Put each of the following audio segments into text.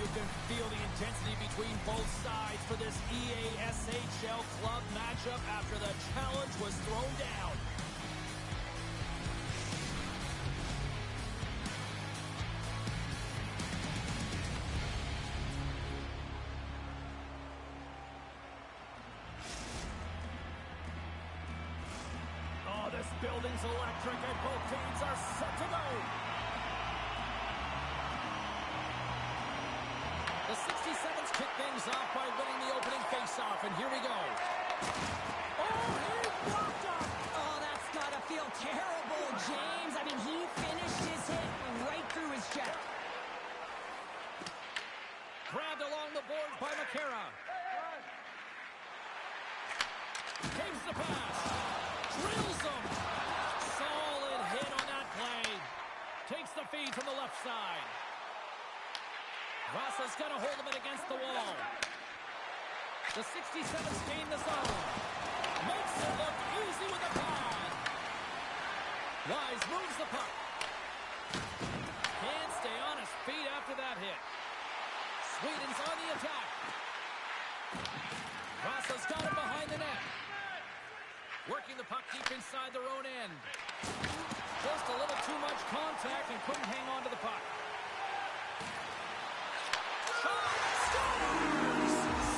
you can feel the intensity between both sides for this EASHL club matchup after the challenge was thrown down. Oh, this building's electric and both teams are set to go. The 67s kick things off by winning the opening faceoff, and here we go. Oh, he blocked up! Oh, that's gotta feel terrible, James. I mean, he finished his hit right through his check. Grabbed along the boards by McCara. Takes the pass. Drills him. Solid hit on that play. Takes the feed from the left side. Vasa's got to hold him against the wall. The 67s gain the zone. Makes it look easy with the pad. Wise moves the puck. Can't stay on his feet after that hit. Sweden's on the attack. Vasa's got him behind the net. Working the puck deep inside their own end. Just a little too much contact and couldn't hang on to the puck.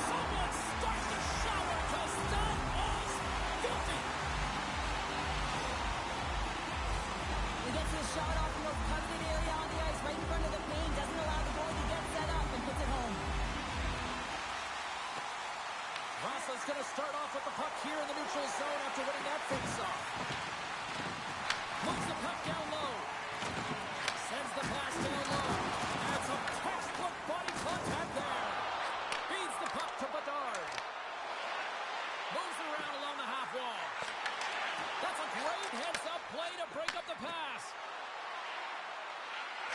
Someone start the shower because that was filthy. He gets his shot off the most coveted area on the ice, right in front of the paint, doesn't allow the goalie to get set up and puts it home. Vasa's going to start off with the puck here in the neutral zone after winning that face-off. Moves the puck down low. Sends the pass down low. That's a textbook body contact there. Feeds the puck to Bedard. Moves it around along the half wall. That's a great heads-up play to break up the pass.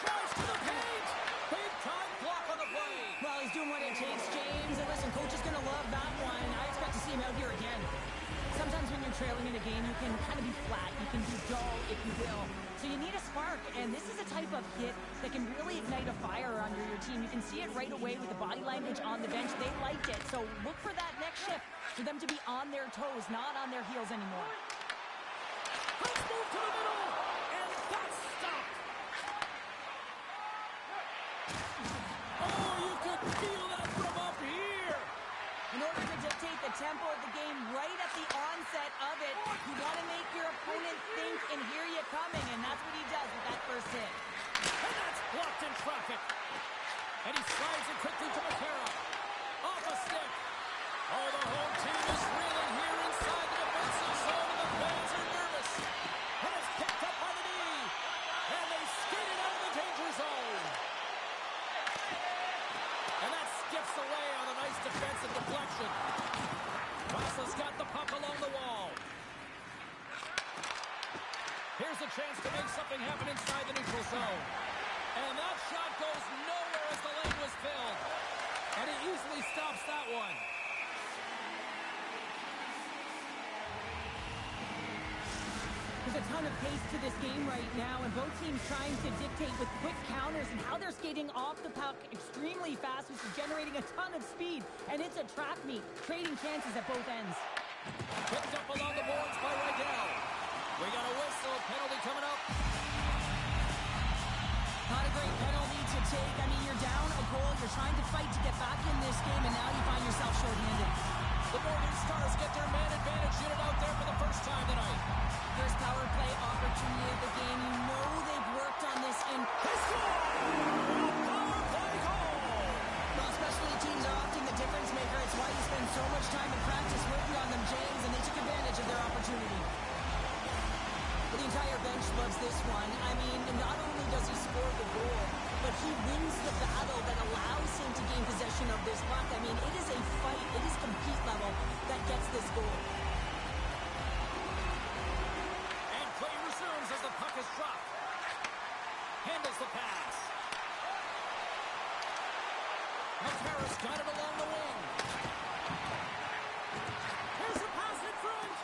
Drives to the paint. Big-time block on the play. Well, he's doing what it takes, James. And listen, coach is going to love that one. I expect to see him out here again. Sometimes when you're trailing in a game, you can kind of be flat. You can be dull, if you will. So you need a spark, and this is a type of hit that can really ignite a fire under your team. You can see it right away with the body language on the bench. They liked it. So look for that next shift, for them to be on their toes, not on their heels anymore. Let's move to the middle, and that's stopped. Oh, you could feel that from up here. In order to dictate the tempo of the game right at the onset of it, you want to make your opponent think and hear you coming, and that's what he does with that first hit. And that's blocked in traffic. And he slides it quickly to McCara. Off a stick. Oh, the home team is reeling here inside the defensive zone, and the fans are nervous. And it's picked up by the knee. And they skate it out of the danger zone. And that skips away on a nice defensive deflection. Vasa's got the puck along the wall. Here's a chance to make something happen inside the neutral zone. And that shot goes nowhere as the lane was filled. And he easily stops that one. There's a ton of pace to this game right now, and both teams trying to dictate with quick counters and how they're skating off the puck extremely fast, which is generating a ton of speed. And it's a track meet, trading chances at both ends. Picked up along the boards by Rydell. We got a whistle, penalty coming up. Not a great penalty to take. I mean, you're down a goal, you're trying to fight to get back in this game, and now you find yourself shorthanded. The Northern Stars get their man advantage unit out there for the first time tonight. First power play opportunity of the game. You know they've worked on this in history. Power play goal. Well, especially teams are often the difference maker. It's why you spend so much time in practice working on them, James, and they took advantage of their opportunity. Well, the entire bench loves this one. I mean, not only does he score the goal, but he wins the battle that allows him to gain possession of this puck. I mean, it is a fight, it is compete level that gets this goal. And play resumes as the puck is dropped. Handles the pass. McCara's got it along the wing. Here's the pass in front.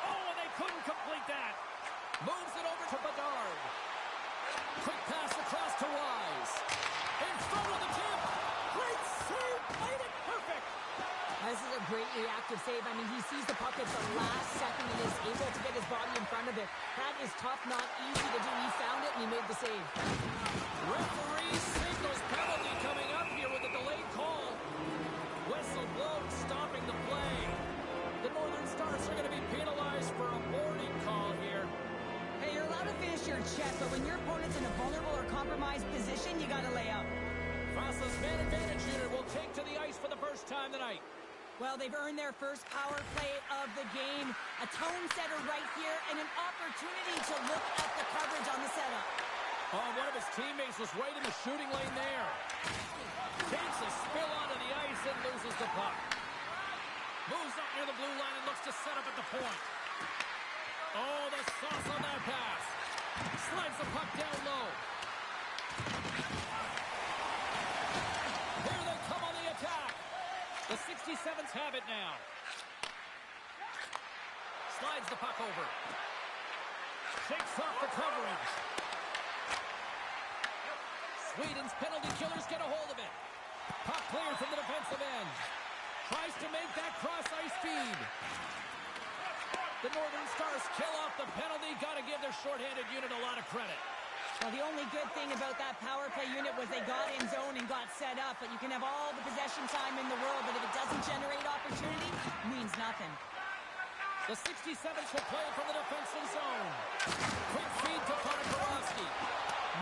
Oh, and they couldn't complete that. Moves it over to Bedard. Quick pass across to Wise. In front of the tip. great reactive save. I mean, he sees the puck at the last second and is able to get his body in front of it. That is tough, not easy to do. He found it and he made the save. Referee signals penalty coming up here with a delayed call. Whistle blown, stopping the play. The Northern Stars are going to be penalized for a boarding call here. Hey, you're allowed to finish your check, but when your opponent's in a vulnerable or compromised position, you got to lay out. Vasa's man advantage unit will take to the ice for the first time tonight. Well, they've earned their first power play of the game. A tone setter right here and an opportunity to look at the coverage on the setup. Oh, one of his teammates was right in the shooting lane there. Takes a spill onto the ice and loses the puck. Moves up near the blue line and looks to set up at the point. Oh, the sauce on that pass. Slides the puck down low. Here they come on the attack. The 67s have it now. Slides the puck over. Shakes off the coverage. Sweden's penalty killers get a hold of it. Puck cleared from the defensive end. Tries to make that cross-ice feed. The Northern Stars kill off the penalty. Got to give their shorthanded unit a lot of credit. Well, the only good thing about that power play unit was they got in zone and got set up. But you can have all the possession time in the world, but if it doesn't generate opportunity, it means nothing. The 67s will play from the defensive zone. Quick feed to Ponikarovsky.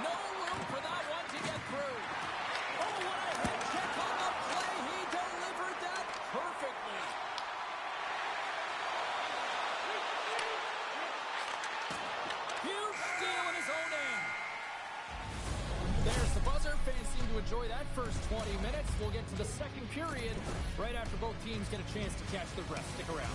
No room for that one to get through. Oh, what a head check on the play. He delivered that perfectly. Huge steal in his own end. There's the buzzer. Fans seem to enjoy that first 20 minutes. We'll get to the second period right after both teams get a chance to catch their breath. Stick around.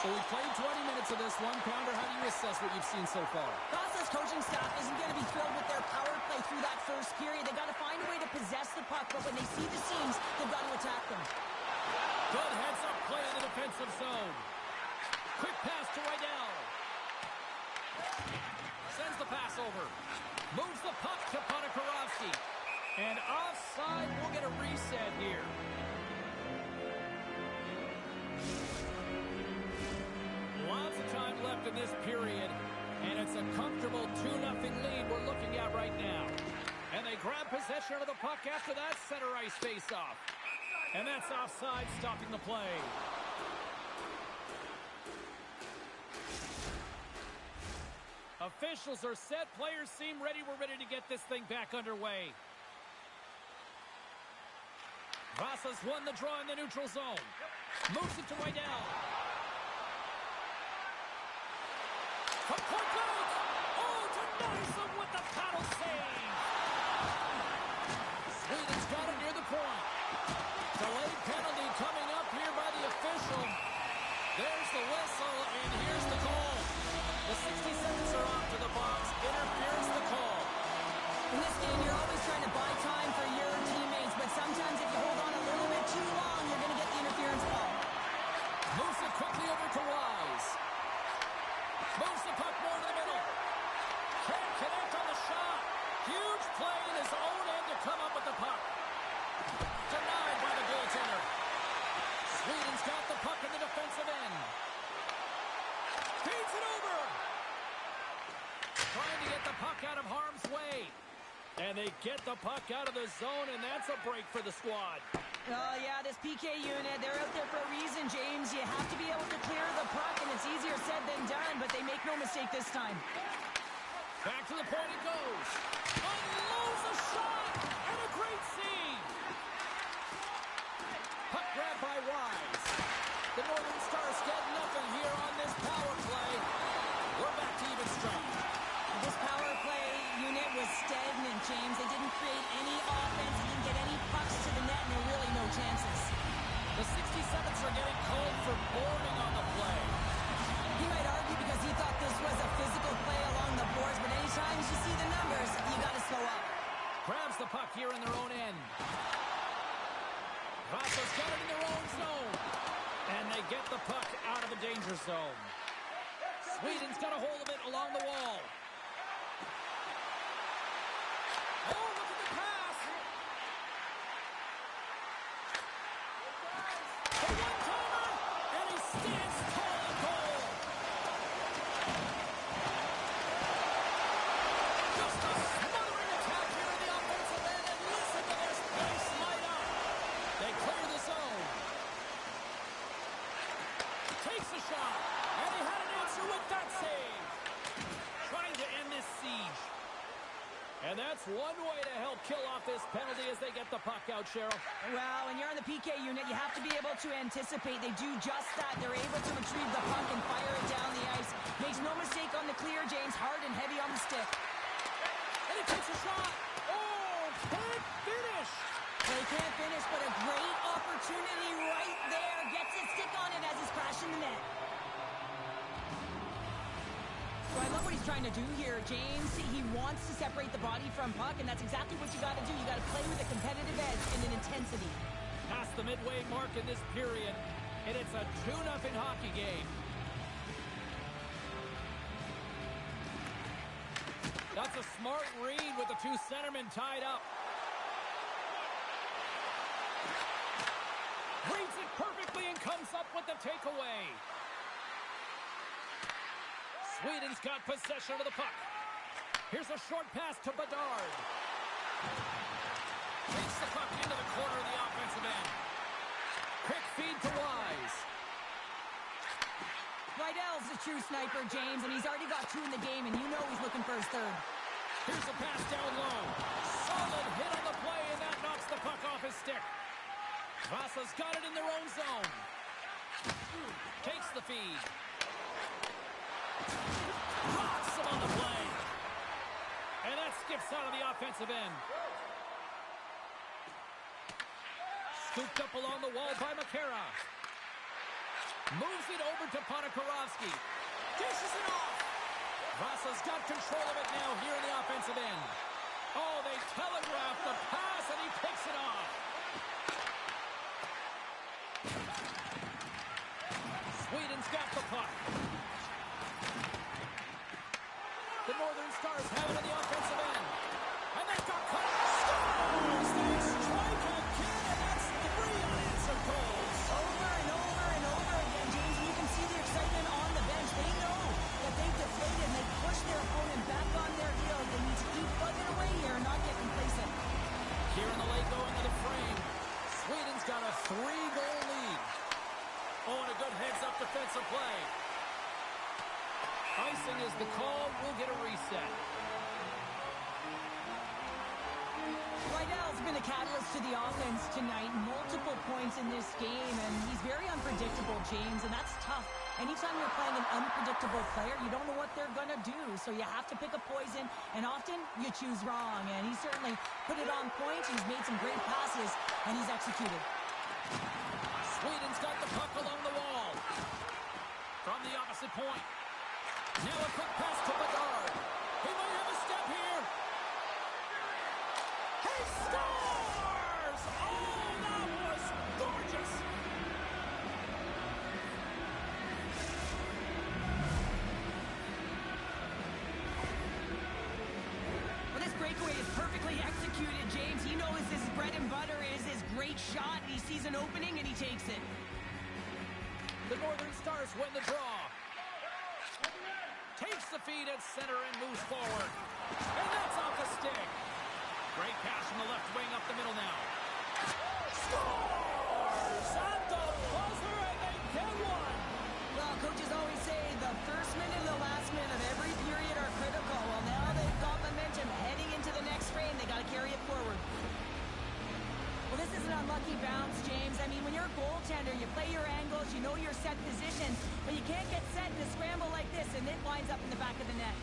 So we've played 20 minutes of this one. Pounder, how do you assess what you've seen so far? Vasa's coaching staff isn't going to be thrilled with their power play through that first period. They've got to find a way to possess the puck, but when they see the seams, they've got to attack them. Good heads-up play in the defensive zone. Quick pass to Rydell. Sends the pass over. Moves the puck to Ponikarovsky. And offside, we'll get a reset here. Lots of time left in this period, and it's a comfortable 2-0 lead we're looking at right now. And they grab possession of the puck after that center ice face-off. And that's offside, stopping the play. Officials are set. Players seem ready. We're ready to get this thing back underway. Vasa's won the draw in the neutral zone. Moves it to Rydell. From point blank. Oh, denies him with the paddle save. Sweden's got it near the point. Delayed penalty coming up here by the official. There's the whistle, and here's the call. The 67s are off to the box. Interference the call. In this game, you're always trying to buy time for your teammates, but sometimes if you hold on a little bit too long, you're going to get the interference call. Moves it quickly over to Wise. Moves the puck more to the middle. Can't connect on the shot. Huge the puck out of harm's way. And they get the puck out of the zone, and that's a break for the squad. Oh, yeah, this PK unit, they're out there for a reason, James. You have to be able to clear the puck, and it's easier said than done, but they make no mistake this time. Back to the point it goes. Unloads a shot, and a great save. Puck grab by Wise. The Northern Stars get nothing here on this power play. We're back to even strength. This power play unit was stagnant, James. They didn't create any offense. They didn't get any pucks to the net, and there were really no chances. The 67s are getting called for boarding on the play. He might argue because he thought this was a physical play along the boards, but anytime you see the numbers, you got to slow up. Grabs the puck here in their own end. Vasa's got it in their own zone. And they get the puck out of the danger zone. Sweden's got a hold of it along the wall. Oh, look at the pass! The one-timer! And he stands tall in goal! Just a smothering attack here in the offensive end, and listen to this place light up! They clear the zone. Takes a shot, and he had an answer with that save. Trying to end this siege. And that's one way to help kill off this penalty as they get the puck out, Cheryl. Well, when you're on the PK unit, you have to be able to anticipate. They do just that. They're able to retrieve the puck and fire it down the ice. Makes no mistake on the clear, James. Hard and heavy on the stick. And he takes a shot. Oh, can't finish. Well, he can't finish, but a great opportunity right there. Gets his stick on it as he's crashing the net. So I love what he's trying to do here, James. He wants to separate the body from puck, and that's exactly what you got to do. You got to play with a competitive edge and an intensity. Past the midway mark in this period, and it's a 2-0 hockey game. That's a smart read with the two centermen tied up. Reads it perfectly and comes up with the takeaway. Sweden's got possession of the puck. Here's a short pass to Bedard. Takes the puck into the corner of the offensive end. Quick feed to Wise. Rydell's a true sniper, James, and he's already got 2 in the game, and you know he's looking for his third. Here's a pass down low. Solid hit on the play, and that knocks the puck off his stick. Vasa's got it in their own zone. Takes the feed. Rocks him on the play. And that skips out of the offensive end. Scooped up along the wall by McCara. Moves it over to Ponikarovsky. Dishes it off. Vasa's got control of it now here in the offensive end. Oh, they telegraph the pass, and he picks it off. Sweden's got the puck. The Northern Stars have it in the offensive end. And they've got cut. Stars! They strike again, and that's 3 unanswered goals. Over and over and over again, James. And you can see the excitement on the bench. They know that they've deflated and they push their opponent back on their heels. They need to keep plugging away here and not get complacent. Here in the late going to the frame. Sweden's got a 3-goal lead. Oh, and a good heads-up defensive play. Icing is the call. We'll get a reset. Rydell's been a catalyst to the offense tonight. Multiple points in this game, and he's very unpredictable, James, and that's tough. Anytime you're playing an unpredictable player, you don't know what they're going to do, so you have to pick a poison, and often you choose wrong, and he certainly put it on point. He's made some great passes, and he's executed. Sweden's got the puck along the wall. From the opposite point. Now a quick pass to Bedard. He might have a step here. He scores! Oh, that was gorgeous! Well, this breakaway is perfectly executed, James. He knows his bread and butter is his great shot. He sees an opening, and he takes it. The Northern Stars win the draw. Takes the feed at center and moves forward. And that's off the stick. Great pass from the left wing up the middle now. Scores! At the buzzer, and they get one! Well, coaches always say the first minute and the last minute of every period are critical. Well, now they've got momentum heading into the next frame. They got to carry it forward. Well, this is an unlucky bounce, James. I mean, when you're a goaltender, you play your angles, you know your set positions, but you can't get set in a scramble like this, and it winds up in the back of the net.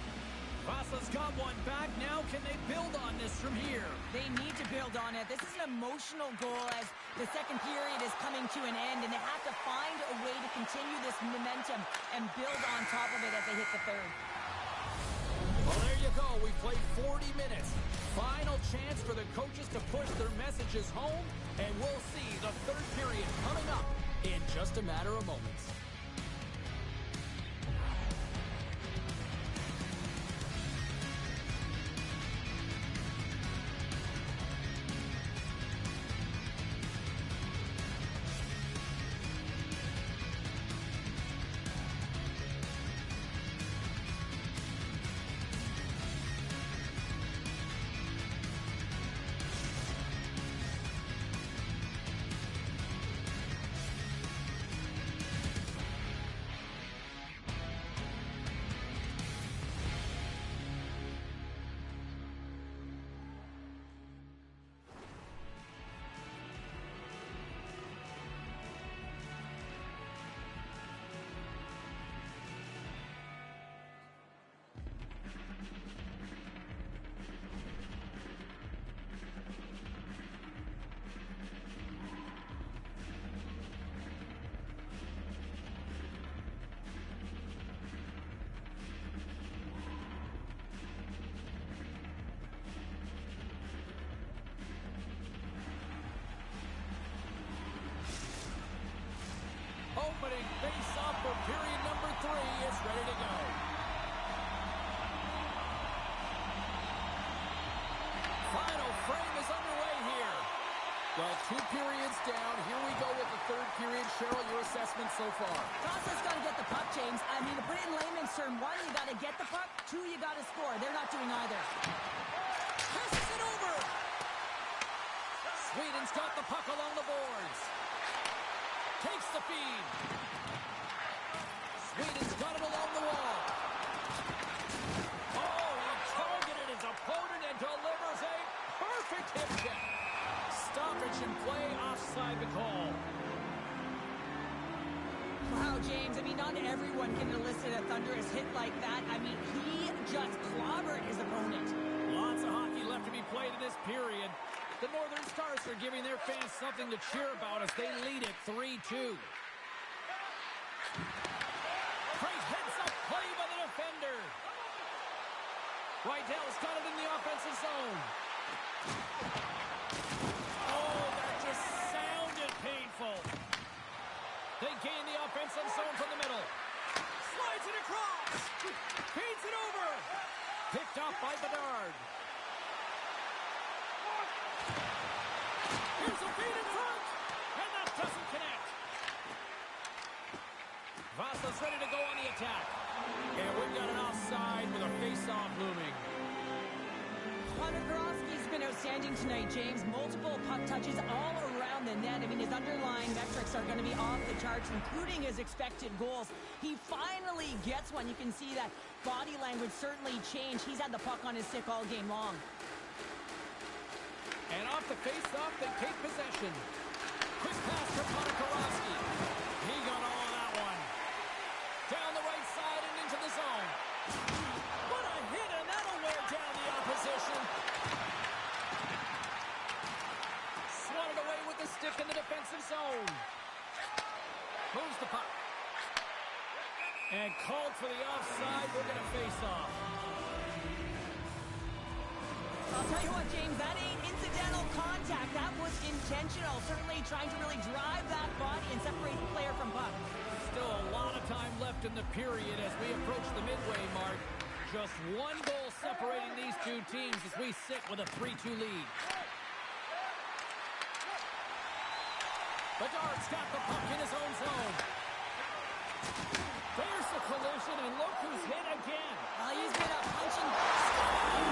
Vasa's got one back. Now can they build on this from here? They need to build on it. This is an emotional goal as the second period is coming to an end, and they have to find a way to continue this momentum and build on top of it as they hit the third. Well, there you go. We played 40 minutes. Final chance for the coaches to push their messages home, and we'll see the third period coming up in just a matter of moments. Opening face-off for period number 3 is ready to go. Final frame is underway here. Well, 2 periods down. Here we go with the third period. Cheryl, your assessment so far? Vasa's got to get the puck, James. I mean, to put it in layman's term, 1, you got to get the puck. 2, you got to score. They're not doing either. Passes it over. Sweden's got the puck along the boards. Takes the feed. Sweden's got it along the wall. Oh, he targeted his opponent and delivers a perfect hip check. Stoppage in play, offside the call. Wow, James, I mean, not everyone can elicit a thunderous hit like that. I mean, he just clobbered his opponent. Lots of hockey left to be played in this period. The Northern Stars are giving their fans something to cheer about as they lead it 3-2. Great heads-up play by the defender. Rydell's got it in the offensive zone. Oh, that just sounded painful. They gain the offensive zone from the middle. Slides it across. Feeds it over. Picked up by Bedard. Here's a feed in front, and that doesn't connect. Vasa's ready to go on the attack. And we've got an offside with a face-off looming. Ponegrovsky's been outstanding tonight, James. Multiple puck touches all around the net. I mean, his underlying metrics are going to be off the charts, including his expected goals. He finally gets one. You can see that body language certainly changed. He's had the puck on his stick all game long. And off the face-off, they take possession. Quick pass to Ponegrovsky. He got all of that one. Down the right side and into the zone. What a hit, and that'll wear down the opposition. Swatted away with the stick in the defensive zone. Moves the puck. And called for the offside. We're going to face off. I'll tell you what, James, that ain't incidental contact. That was intentional. Certainly trying to really drive that body and separate the player from puck. Still a lot of time left in the period as we approach the midway mark. Just one goal separating these two teams as we sit with a 3-2 lead. Bedard's got the puck in his own zone. There's the collision, and look who's hit again. He's been a punching. What a shot!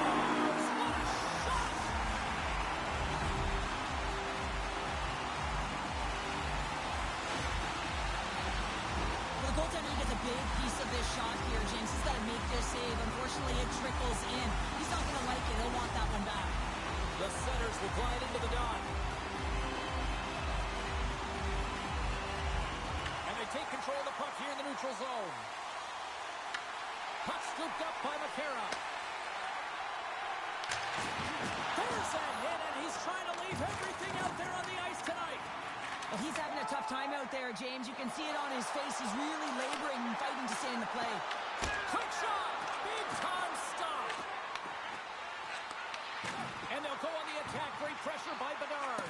The goaltender gets a big piece of this shot here, James. He's got to make this save. Unfortunately, it trickles in. He's not going to like it. He'll want that one back. The setters will glide into the dot. And they take control of the puck here in the neutral zone. Puck scooped up by McCarra. There's that hit, and he's trying to leave everything out there on the ice tonight. Well, he's having a tough time out there, James. You can see it on his face. He's really laboring and fighting to stay in the play. Quick shot! Big time stop! And they'll go on the attack. Great pressure by Bedard.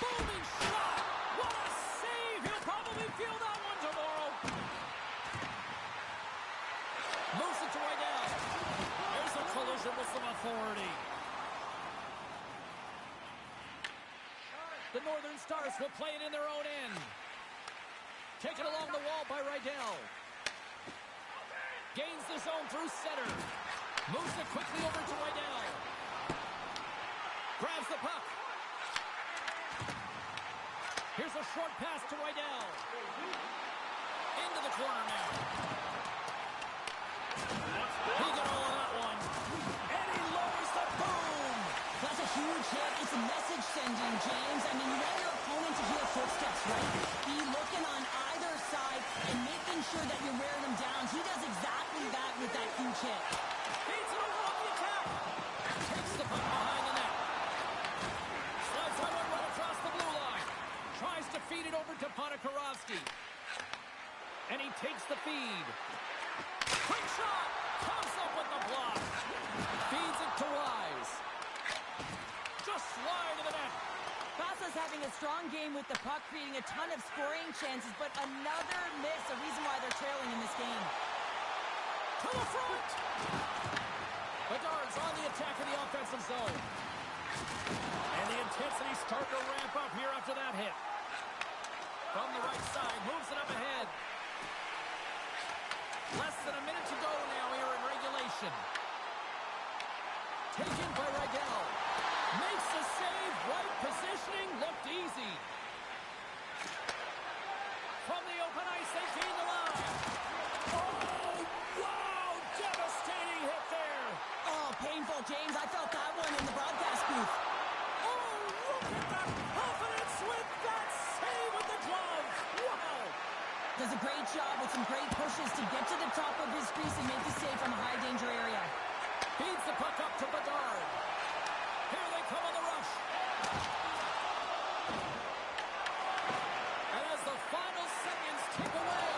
Booming shot! What a save! He'll probably feel that one tomorrow. Moves it to Rydell. There's a collision with some authority. The Northern Stars will play it in their own end. Taken along the wall by Rydell. Gains the zone through center. Moves it quickly over to Rydell. Grabs the puck. Here's a short pass to Rydell. Into the corner now. He got all of that one. And he lowers the boom. That's a huge hit. It's a message sending, James. I mean, you want your opponent to hear footsteps, right? Be looking on either side and making sure that you're wearing them down. He does exactly that with that huge hit. Feeds it over on the attack. Takes the puck behind the net. Slides that one right across the blue line. Tries to feed it over to Ponikarovsky. And he takes the feed. Quick shot. Comes up with the block. Feeds it to Wise. Just wide of the net. Vasa's having a strong game with the puck, creating a ton of scoring chances, but another miss, a reason why they're trailing in this game. To the front. Bedard's on the attack in the offensive zone. And the intensity starting to ramp up here after that hit. From the right side, moves it up ahead. Less than a minute to go now here in regulation. Taken by Rydell. Makes the save. Right positioning. Looked easy. From the open ice, they gain the line. Oh, wow. Devastating hit there. Oh, painful, James. I felt that one in the broadcast booth. Oh, look at that confidence with that save with the glove. Wow. Does a great job with some great pushes to get to the top of his crease and make the save from a high-danger area. Feeds the puck up to Bedard. Here they come on the rush. And as the final seconds tick away,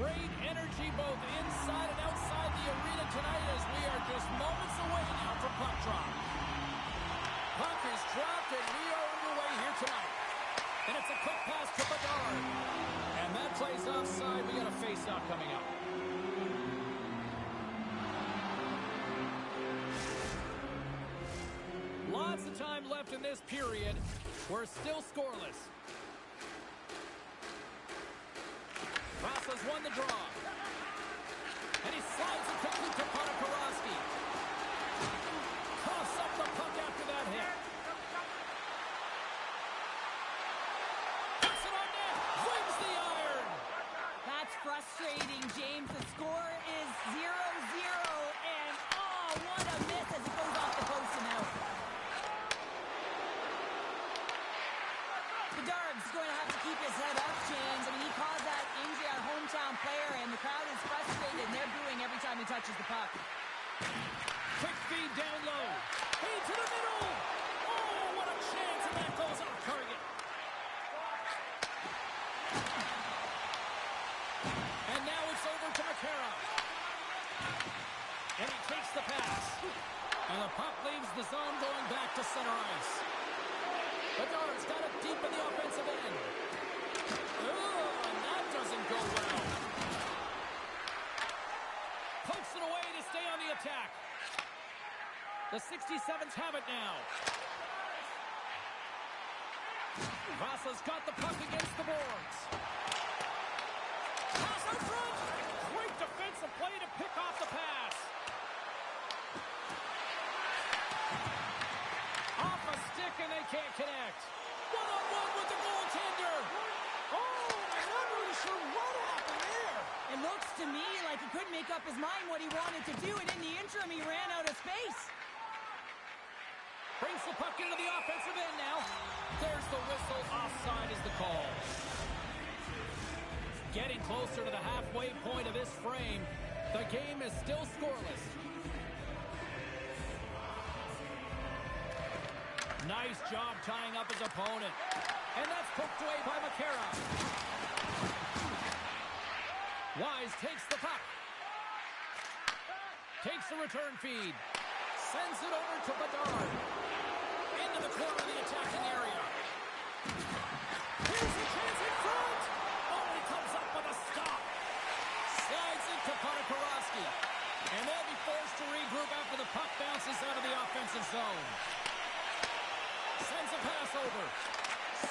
Great energy both inside and outside the arena tonight as we are just moments away now from puck drop. Puck is dropped and we are underway here tonight. And it's a quick pass to Bedard. And that plays offside. We got a face-off coming up. Lots of time left in this period. We're still scoreless. Vasa's won the draw. And he slides it quickly to Podkorowski. Coughs up the puck after that hit. Puts it on net. Wins the iron. That's frustrating, James. The score is 0-0. And, oh, what a miss as it goes off the post and out. Bedard's going to have to keep his head up, James. I mean, he caused that injury, our hometown player, and the crowd is frustrated, and they're booing every time he touches the puck. Quick feed down low. Feed to the middle. Oh, what a chance, and that goes off target. And now it's over to McCarra. And he takes the pass. And the puck leaves the zone going back to center ice. Bedard's got it deep in the offensive end. Oh, and that doesn't go well. Pokes it away to stay on the attack. The 67s have it now. Vasa's got the puck against the boards. Pass out front. Great defensive play to pick off the pass. Off a stick and they can't connect. One-on-one with the goaltender. Oh, I'm not really sure what happened there. It looks to me like he couldn't make up his mind what he wanted to do, and in the interim, he ran out of space. Brings the puck into the offensive end now. There's the whistle. Offside is the call. Getting closer to the halfway point of this frame. The game is still scoreless. Nice job tying up his opponent. And that's poked away by McCarra. Wise takes the puck. Takes the return feed. Sends it over to Bedard. Into the corner of the attacking area. Here's a chance in front. Oh, he comes up with a stop. Slides into Podkorowski. And they'll be forced to regroup after the puck bounces out of the offensive zone. Sends a pass over.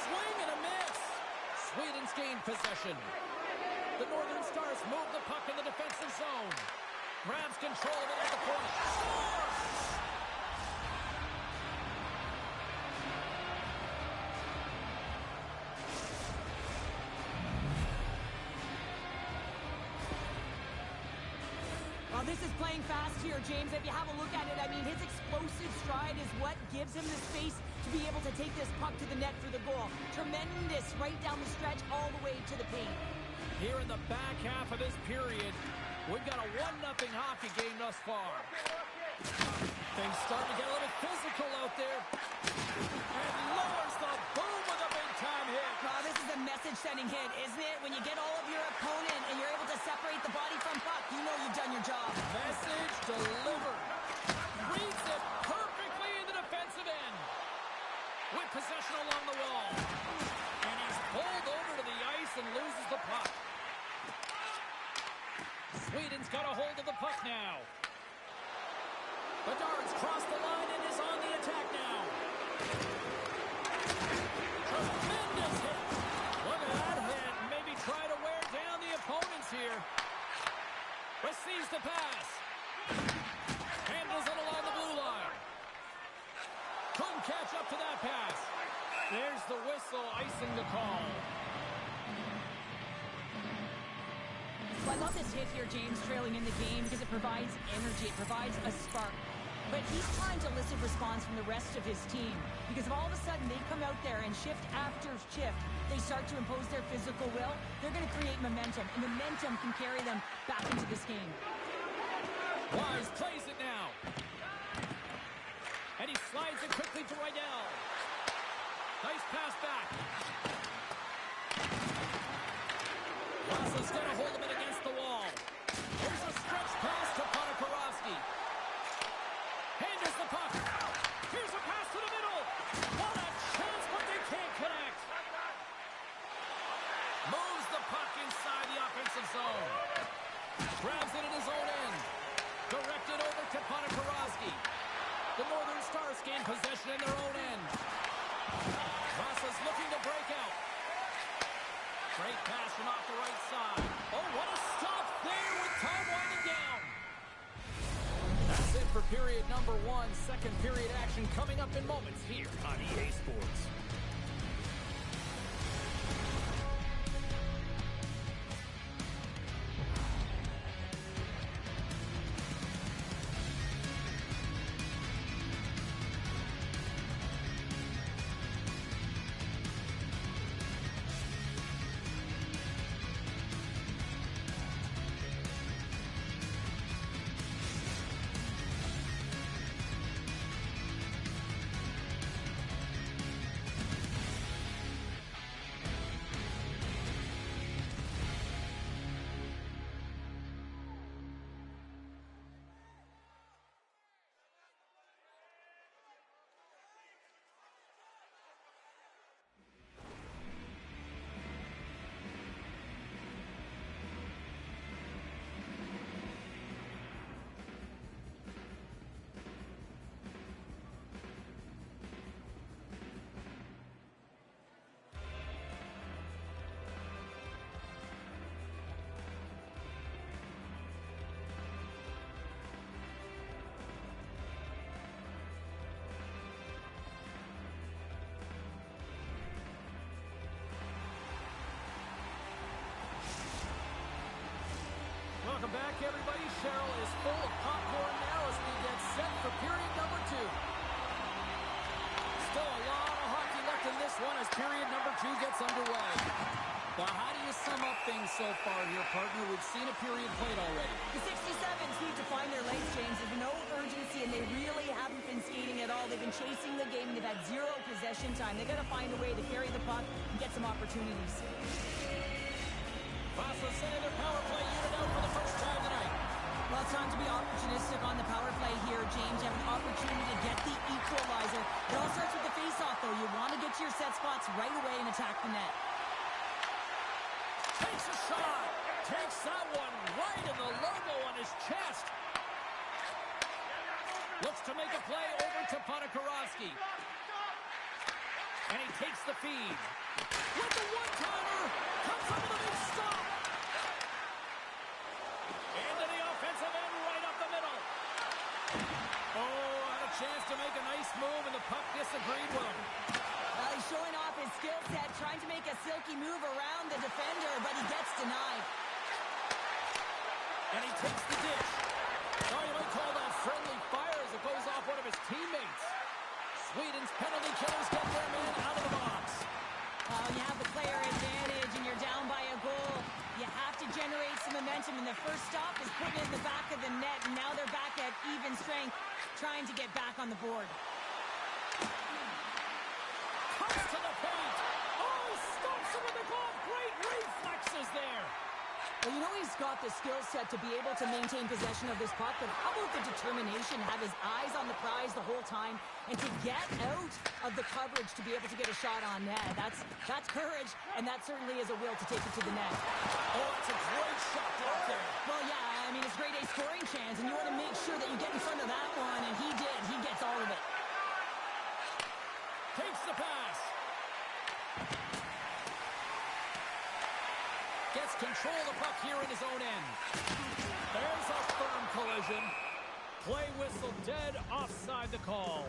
Swing and a miss. Sweden's gained possession. The Northern Stars move the puck in the defensive zone. Grabs control of it at the point. Scores! Well, this is playing fast here, James. If you have a look at it, I mean, his explosive stride is what gives him the space to be able to take this puck to the net for the goal. Tremendous right down the stretch all the way to the paint. Here in the back half of this period, we've got a 1-0 hockey game thus far. Things starting to get a little physical out there. And lowers the boom with a big-time hit. Well, this is a message-sending hit, isn't it? When you get all of your opponent and you're able to separate the body from puck, you know you've done your job. Message delivered. Reads it perfectly in the defensive end. With possession along the wall. And he's pulled over to the ice and loses the puck. Sweden's got a hold of the puck now. Bedard's crossed the line and is on the attack now. Tremendous hit. Look at that hit. Maybe try to wear down the opponents here. Receives the pass. Handles it along the blue line. Couldn't catch up to that pass. There's the whistle, icing the call. Well, I love this hit here, James, trailing in the game because it provides energy. It provides a spark. But he's trying to elicit response from the rest of his team because if all of a sudden they come out there and shift after shift, they start to impose their physical will, they're going to create momentum, and momentum can carry them back into this game. Wise plays it now. And he slides it quickly to Rydell. Nice pass back. Vasa's got a hold of it against the offensive zone. Grabs it in his own end. Directed over to Ponikarovsky. The Northern Stars gain possession in their own end. Vasa's looking to break out. Great pass from off the right side. Oh, what a stop there with time winding down. That's it for period number 1. Second period action coming up in moments here on EA Sports. Welcome back, everybody. Cheryl is full of popcorn now as we get set for period number 2. Still a lot of hockey left in this one as period number 2 gets underway. Now, how do you sum up things so far here, partner? We've seen a period played already. The 67s need to find their legs, James. There's no urgency, and they really haven't been skating at all. They've been chasing the game. They've had 0 possession time. They've got to find a way to carry the puck and get some opportunities. Vasa sending their power play unit out for the first time tonight. Well, it's time to be opportunistic on the power play here, James. You have an opportunity to get the equalizer. It all starts with the face-off, though. You want to get to your set spots right away and attack the net. Takes a shot. Takes that one right in the logo on his chest. Looks to make a play over to Ponikarovsky. And he takes the feed. With the one-timer, comes up with a big stop. Into the offensive end, right up the middle. Oh, had a chance to make a nice move, and the puck disagreed with him. Well, he's showing off his skill set, trying to make a silky move around the defender, but he gets denied. And he takes the dish. Oh, you might call that friendly fire as it goes off one of his teammates. Sweden's penalty killers get their man out of the box. When you have the player advantage and you're down by a goal, you have to generate some momentum, and the first stop is putting it in the back of the net, and now they're back at even strength, trying to get back on the board. Comes to the paint. Oh, stumps him with the glove. Great reflexes there. Well, you know he's got the skill set to be able to maintain possession of this puck, but how about the determination, have his eyes on the prize the whole time, and to get out of the coverage to be able to get a shot on net. That's courage, and that certainly is a will to take it to the net. Oh, that's a great shot out there. Well, yeah, I mean, it's grade A scoring chance, and you want to make sure that you get in front of that one, and he did. He gets all of it. Takes the pass. Gets control of the puck here in his own end. There's a firm collision. Play whistle dead, offside the call.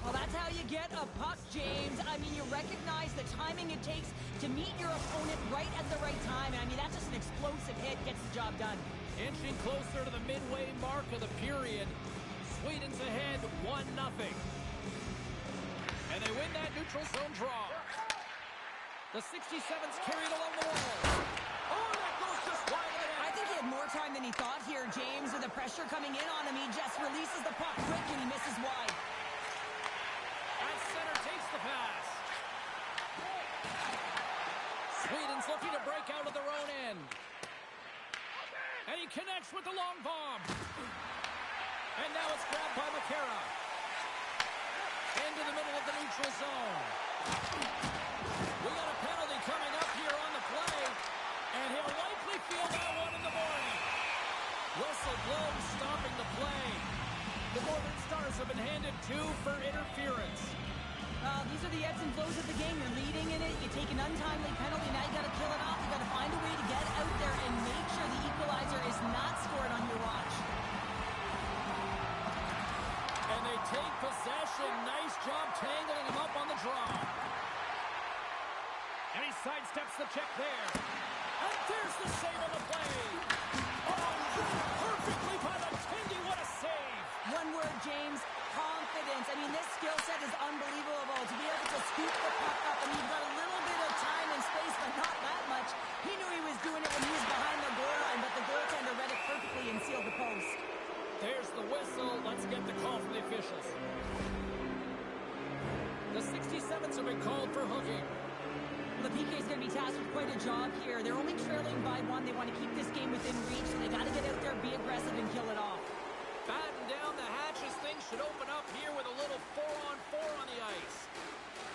Well, that's how you get a puck, James. I mean, you recognize the timing it takes to meet your opponent right at the right time. I mean, that's just an explosive hit, gets the job done. Inching closer to the midway mark of the period. Sweden's ahead 1-0. And they win that neutral zone draw. The 67's carried along the wall. Oh, that goes just wide of the net. I think he had more time than he thought here, James. With the pressure coming in on him, he just releases the puck quick and he misses wide. At center takes the pass. Sweden's looking to break out of their own end. And he connects with the long bomb. And now it's grabbed by McCarra. Into the middle of the neutral zone. We got a penalty coming up here on the play. of the game. You're leading in it. You take an untimely penalty. Now you got to kill it off. You got to find a way to get out there and make sure the equalizer is not scored on your watch. And they take possession. Nice job tangling him up on the draw. And he sidesteps the check there. And there's the save on the play. Oh, perfectly by the Tindy. What a save. One word, James. Confidence. I mean, this skill set is unbelievable. To be able to scoop the puck up, and you've got a little bit of time and space, but not that much. He knew he was doing it when he was behind the goal line, but the goaltender read it perfectly and sealed the post. There's the whistle. Let's get the call from the officials. The 67s have been called for hooking. The PK is going to be tasked with quite a job here. They're only trailing by one. They want to keep this game within reach, so they got to get out there, be aggressive, and kill it off. Batten down the hatches. Things should open up here with a little 4-on-4 on the ice.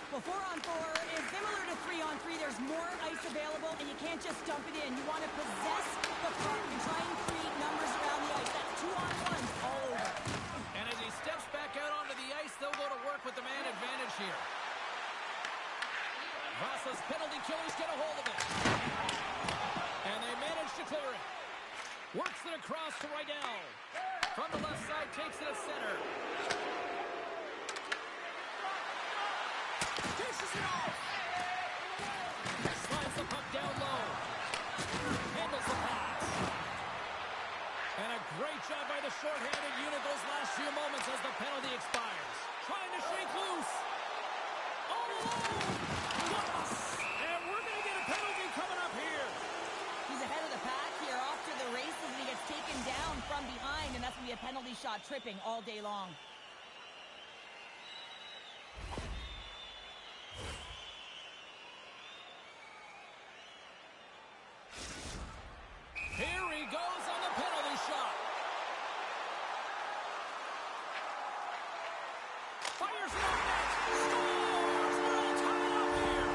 Well, 4-on-4 is similar to 3-on-3. There's more ice available, and you can't just dump it in. You want to possess the puck and try and create numbers around the ice. That's 2-on-1s all over. And as he steps back out onto the ice, they'll go to work with the man advantage here. Vasa's penalty killers get a hold of it. And they manage to clear it. Works it across to Rydell. From the left side, takes it at center. Dishes it off. Slides the puck down low. Handles the pass. And a great job by the shorthanded unit those last few moments as the penalty expires. Trying to shake loose. All alone. Yes! And we're going to get a penalty coming up here. He's ahead of the pack here, off to the races, and he gets taken down from behind, and that's going to be a penalty shot, tripping all day long. Here he goes on the penalty shot. Fires it on net. Scores! We're all tied up here.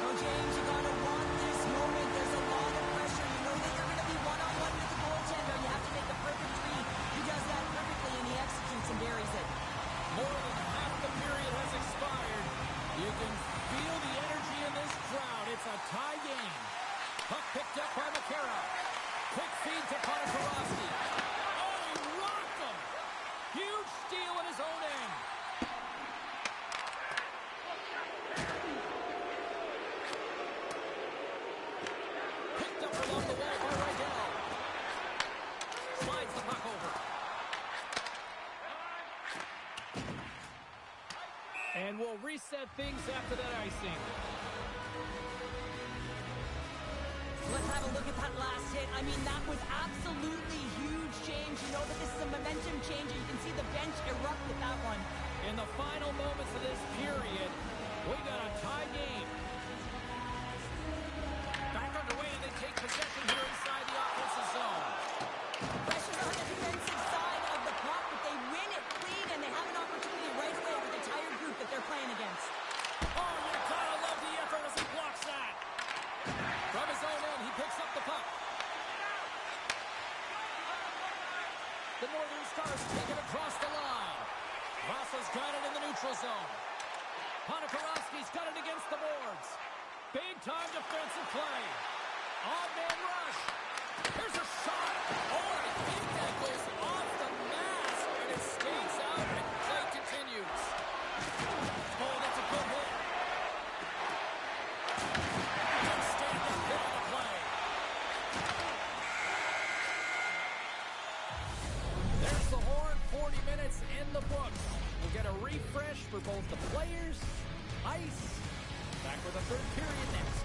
Oh, James, you got to want this moment. There's a lot of pressure. You know that you're going to be one-on-one with the goaltender. You have to make a perfect read. He does that perfectly, and he executes and buries it. More than half the period has expired. You can feel the energy in this crowd. It's a tie game. Puck picked up by McCarra. Quick feed to Ponikarovsky. Oh, he rocked him. Huge steal at his own end. Picked up along the wall by Rydell. Slides the puck over. And we'll reset things after that icing. Let's have a look at that last hit. I mean, that was absolutely huge, James. You know that this is a momentum changer. You can see the bench erupt with that one. In the final moments of this period, we got a tie game. Back underway, and they take possession here inside the offensive zone. Pressure's on the defensive side of the puck, but they win it clean, and they have an opportunity right away with the tired group that they're playing against. Oh, you gotta love the effort as he blocks that. From his own end, he picks up the puck. The Northern Stars take it across the line. Vasa's got it in the neutral zone. Ponikarovsky's got it against the boards. Big-time defensive play. Odd man rush. There's a shot. Oh, I think that goes off the mask, and it skates out, and play continues. Oh, that's a good hit. Outstanding hit on the play. There's the horn. 40 minutes in the books. We'll get a refresh for both the players, ice. Back with a third period next.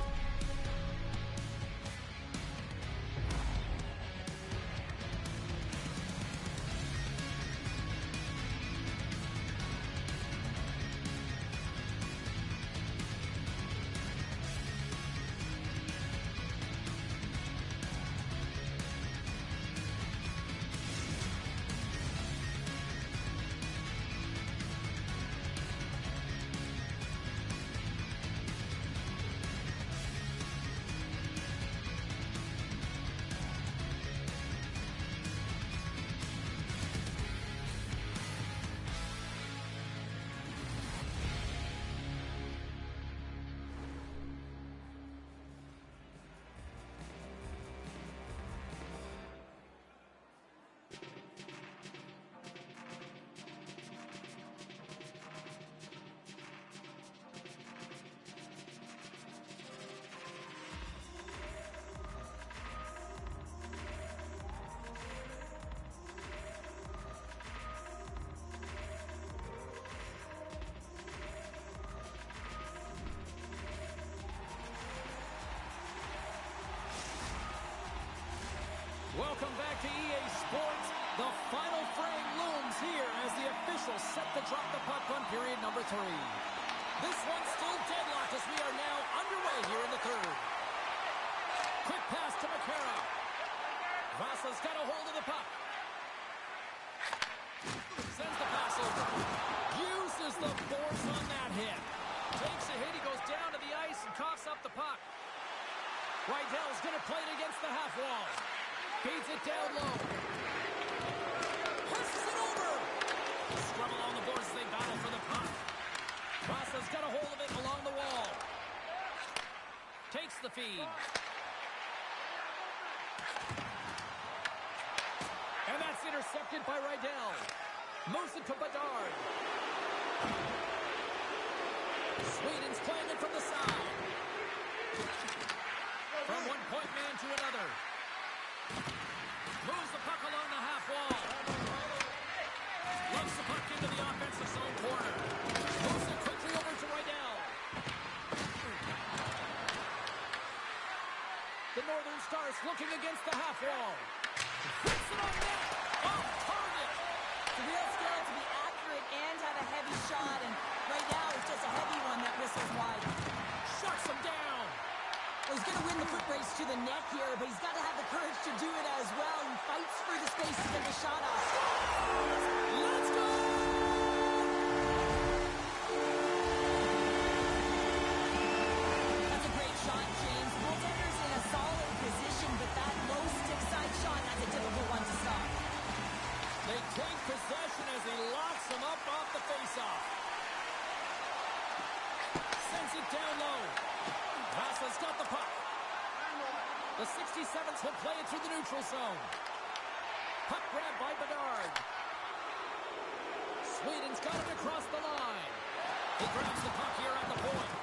welcome back to EA Sports. The final frame looms here as the officials set to drop the puck on period number 3. This one's still deadlocked as we are now underway here in the third. Quick pass to McCarra. Vasa's got a hold of the puck. Sends the pass over. Uses the force on that hit. Takes a hit, he goes down to the ice and coughs up the puck. Rydell's going to play it against the half wall. Feeds it down low. Passes it over. Scrum along the boards as they battle for the puck. Vasa's got a hold of it along the wall. Takes the feed. And that's intercepted by Rydell. Moves it to Bedard. Sweden's playing it from the side. From one point man to another. Moves the puck along the half wall. Loves the puck into the offensive zone corner. Moves it quickly over to Rydell. The Northern Stars looking against the half wall. Puts it on net. Off target. The real skill to be accurate and have a heavy shot, and right now it's just a heavy one that whistles wide. Shuts him down. Well, he's going to win the foot race to the net here, but he's got to have the courage to do it as well. He fights for the space to get the shot off. Let's go! That's a great shot, James. The goaltender's in a solid position, but that low stick side shot, that's a difficult one to stop. They take possession as he locks him up off the faceoff. Sends it down low. Vasa's got the puck. The 67s will play it through the neutral zone. Puck grabbed by Bedard. Sweden's got it across the line. He grabs the puck here at the point.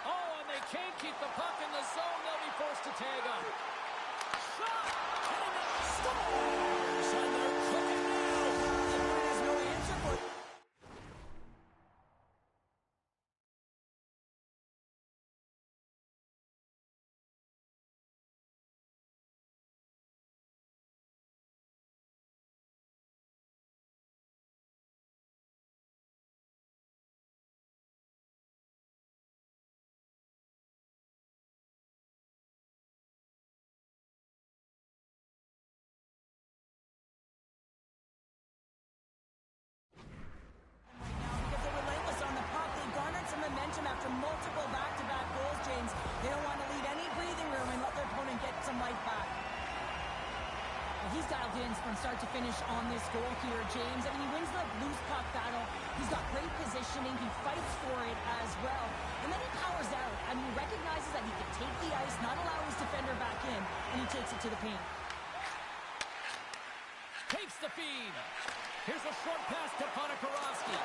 Oh, and they can't keep the puck in the zone. They'll be forced to tag up. Shot! Scores! And they're cooking now! There's no answer for it. Because they're relentless on the puck, they garnered some momentum after multiple back-to-back goals, James. They don't want to leave any breathing room and let their opponent get some life back. Well, he's dialed in from start to finish on this goal here, James. I mean, he wins the loose puck battle. He's got great positioning. He fights for it as well. And then he powers out. I mean, he recognizes that he can take the ice, not allow his defender back in, and he takes it to the paint. Takes the feed. Here's a short pass to Ponikarovsky.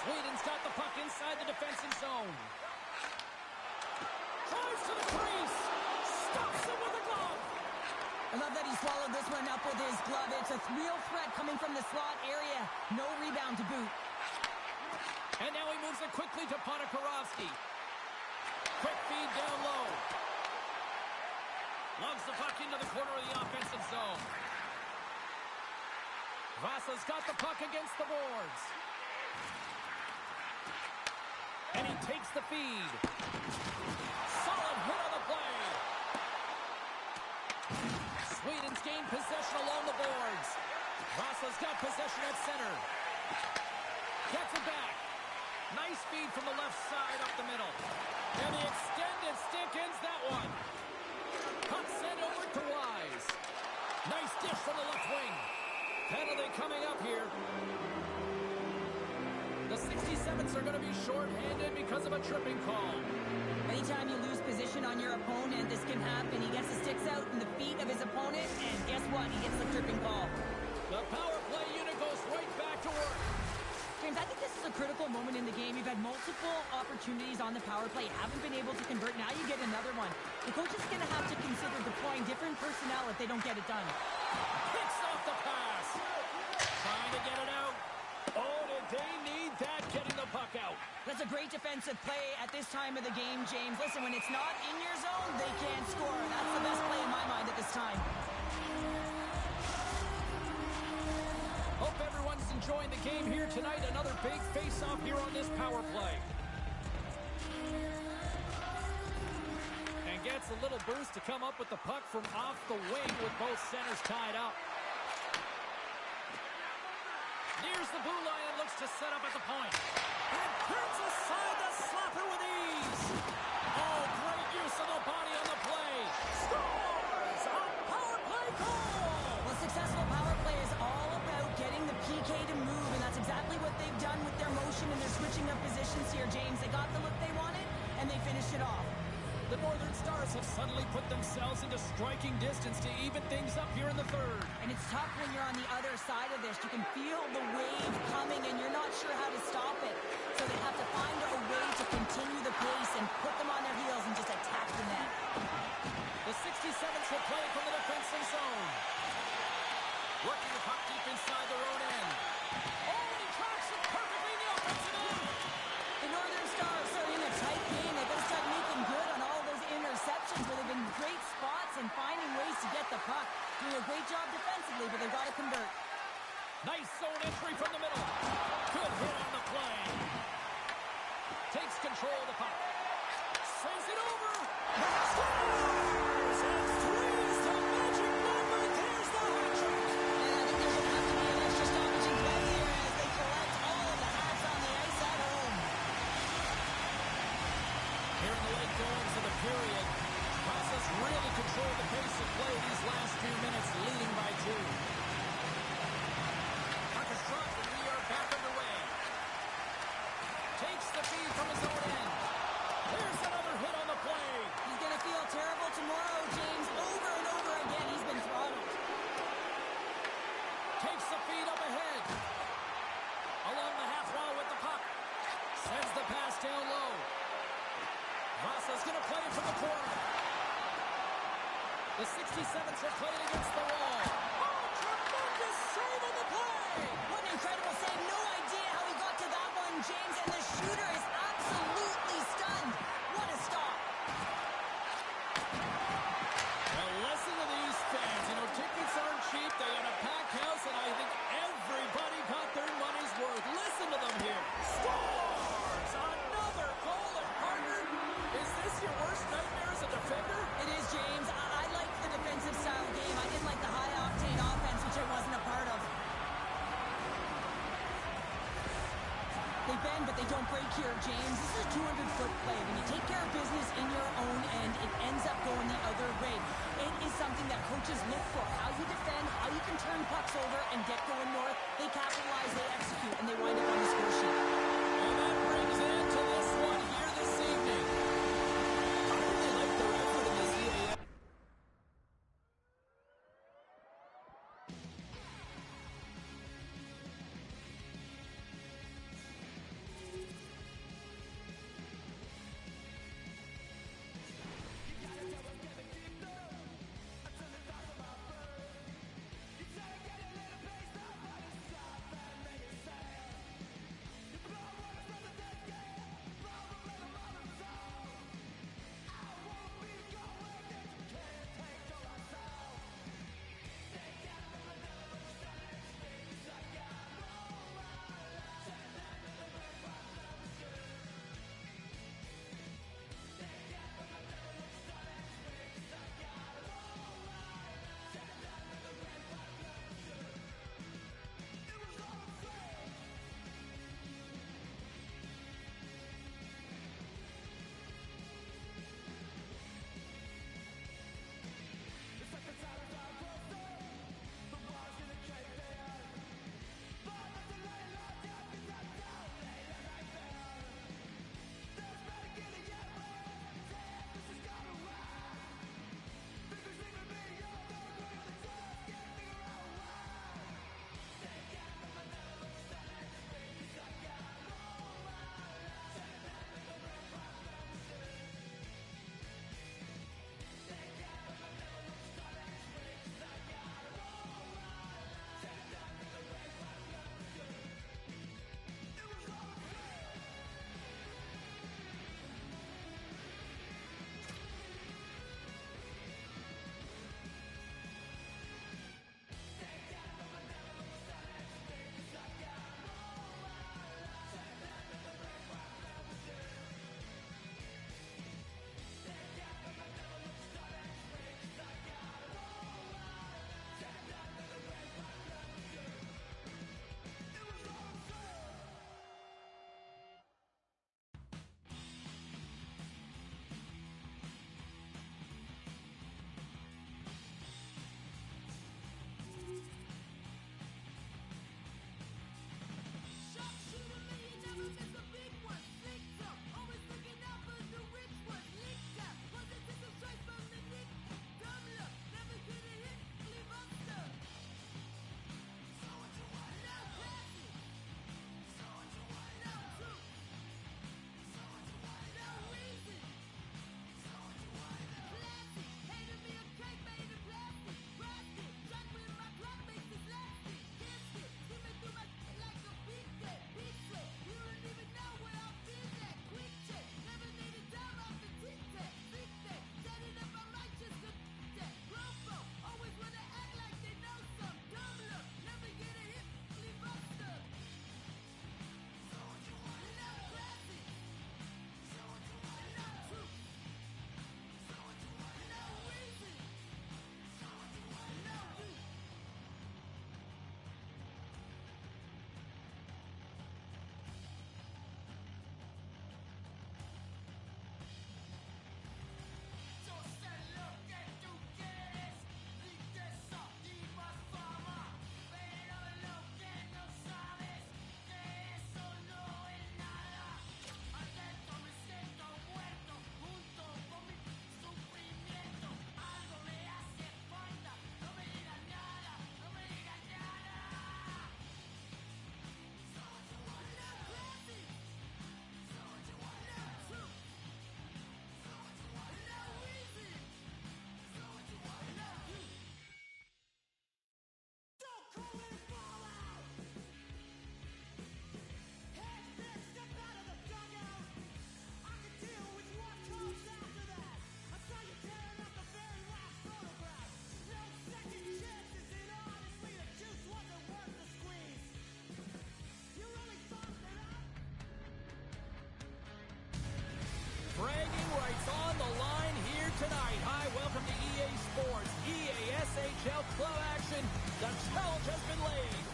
Sweden's got the puck inside the defensive zone. Drives to the crease. Stops him with a glove. I love that he swallowed this one up with his glove. It's a real threat coming from the slot area. No rebound to boot. And now he moves it quickly to Ponikarovsky. Quick feed down low. Lugs the puck into the corner of the offensive zone. Vasa's got the puck against the boards. And he takes the feed. Solid hit on the play. Sweden's gained possession along the boards. Vasa's got possession at center. Gets it back. Nice feed from the left side up the middle. And the extended stick ends that one. Puck sent over to Wise. Nice dish from the left wing. Penalty coming up here. The 67s are going to be short-handed because of a tripping call. Anytime you lose position on your opponent, this can happen. He gets the sticks out in the feet of his opponent, and guess what? He gets the tripping call. The power play unit goes right back to work. James, I think this is a critical moment in the game. You've had multiple opportunities on the power play. You haven't been able to convert. Now you get another one. The coach is going to have to consider deploying different personnel if they don't get it done. Picks off the pass. Trying to get it out. Oh, did they need that, getting the puck out. That's a great defensive play at this time of the game, James. Listen, when it's not in your zone, they can't score. That's the best play in my mind at this time. enjoying the game here tonight. Another big face-off here on this power play. And gets a little boost to come up with the puck from off the wing with both centers tied up. Nears the blue line and looks to set up at the point. And turns aside the slapper with ease. Oh, great use of the body on the play. Scores! A power play goal! Well, successful power play is all about getting the PK to move, and that's exactly what they've done with their motion and their switching of positions here, James. They got the look they wanted, and they finished it off. The Northern Stars have suddenly put themselves into striking distance to even things up here in the third. And it's tough when you're on the other side of this. You can feel the wave coming, and you're not sure how to stop it. So they have to find a way to continue the pace and put them on their heels and just attack the net. The 67th will play from the defensive zone. Working the puck deep inside their own end. Oh, and he tracks it perfectly in the offensive end. The Northern Stars are in a tight game. They've got to start making good on all those interceptions where they've been great spots and finding ways to get the puck. Doing a great job defensively, but they've got to convert. Nice zone entry from the middle. Good hit on the play. Takes control of the puck. Sends it over. Scores! And three's the magic number. There's the hat trick. And I think there's going to have to be an extra stoppage in play here as they collect all of the hats on the ice at home. Here in the late goings of the period, Casas really controlled the pace of play these last few minutes, leading by 2. Puck is dropped and we are back underway. Takes the feed from his own end. There's another hit on the play. He's going to feel terrible tomorrow, James. Over and over again, he's been throttled. Takes the feed up ahead. Along the half wall with the puck. Sends the pass down low. Vasa's going to play it from the corner. The 67th are playing against the wall. Oh, tremendous save on the play! What an incredible save. No idea how he got to that one, James. And the shooter is absolutely stunned. What a stop. Well, listen to these fans. You know, tickets aren't cheap. They got a packed house, and I think everybody got their money's worth. Listen to them here. Scores! Another goal, and partner, is this your worst nightmare as a defender? It is, James. I like the defensive style game. I didn't like the high-octane offense, which I wasn't a part of. They bend, but they don't break here, James. This is a 200-foot play. When you take care of business in your own end, it ends up going the other way. It is something that coaches look for. How you defend, how you can turn pucks over and get going north. They capitalize, they execute, and they wind up on the score sheet. And that brings an end to this one here this evening. I really like their effort in this EAF. bragging rights on the line here tonight. Hi, welcome to EA Sports, EA SHL Club action. The challenge has been laid.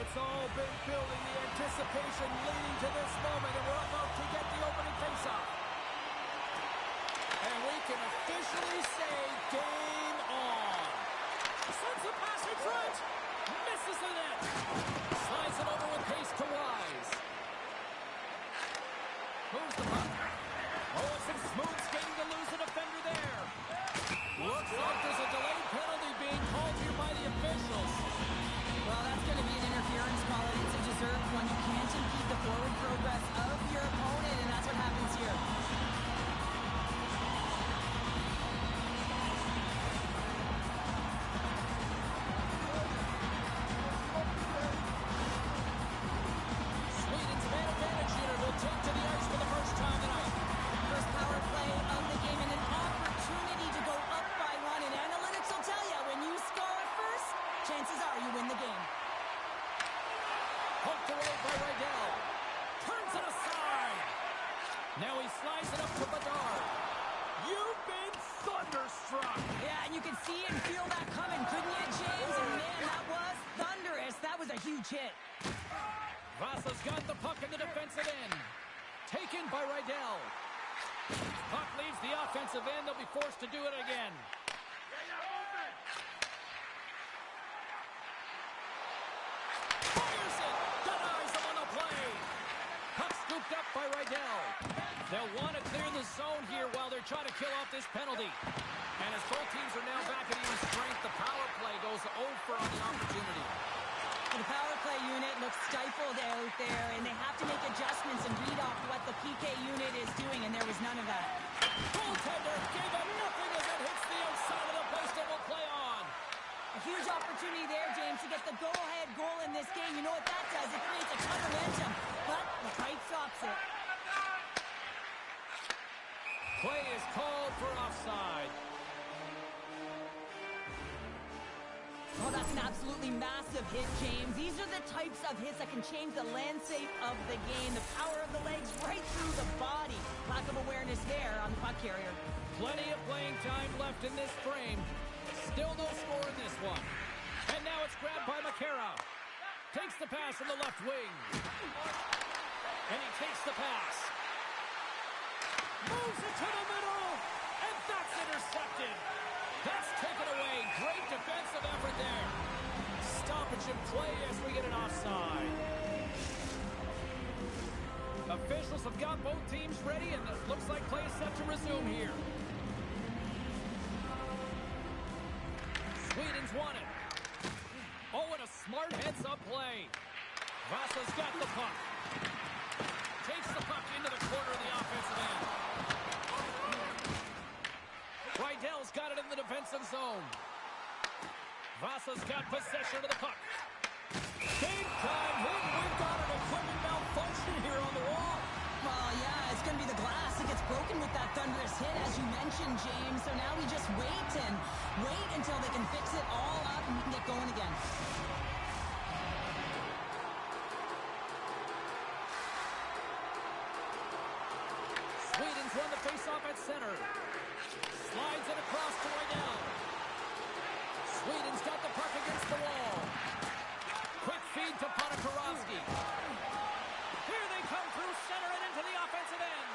It's all been building, the anticipation leading to this moment, and we're about to get the opening faceoff. And we can officially say game on. Sends the pass in front. Misses the net. Slides it over with pace to Wise. Moves the puck. Oh, it's some smooth skating to lose the defender there. Looks like there's a delayed penalty being called here by the officials. Well, that's going to be an interference call, and it's a deserved one. You can't impede the forward progress of your opponent, and that's what happens here. Sweden's man advantage unit will take to the ice for the first time tonight. First power play of the game, and an opportunity to go up by one, and analytics will tell you when you score first, chances are you win the game. Poked away by Rydell. Turns it aside. Now he slides it up to Bedard. You've been thunderstruck. Yeah, and you can see and feel that coming, couldn't you, James? And man, that was thunderous. That was a huge hit. Vasa's got the puck in the defensive end. Taken by Rydell. Puck leaves the offensive end. They'll be forced to do it again. Fires it. Denies him on the play. Puck scooped up by Rydell. They'll want to clear the zone here while they're trying to kill off this penalty. And as both teams are now back at even strength, the power play goes over on the opportunity. The power play unit looks stifled out there, and they have to make adjustments and read off what the PK unit is doing, and there was none of that. Goaltender gave him nothing as it hits the outside of the post and will play on. A huge opportunity there, James, to get the go-ahead goal in this game. You know what that does? It creates a ton of momentum, but the fight stops it. Play is called for offside. Oh, that's an absolutely massive hit, James. These are the types of hits that can change the landscape of the game. The power of the legs right through the body. Lack of awareness there on the puck carrier. Plenty of playing time left in this frame. Still no score in this one. And now it's grabbed by McCarra. Takes the pass in the left wing. And he takes the pass. Moves it to the middle. And that's intercepted. That's taken away. Great defensive effort there. Stoppage in play as we get an offside. Officials have got both teams ready, and it looks like play is set to resume here. Sweden's won it. Oh, and a smart heads-up play. Vasa's got the puck. Takes the puck into the corner of the offensive end. Rydell's got it in the defensive zone. Vasa's got possession of the puck. Big time hit. We've got an equipment malfunction here on the wall. Well, yeah, it's going to be the glass. It gets broken with that thunderous hit, as you mentioned, James. So now we just wait until they can fix it all up and we can get going again. Sweden's won the faceoff at center. Slides it across to Rydell. Sweden's got the puck against the wall. Quick feed to Ponikarovsky. Here they come through center and into the offensive end.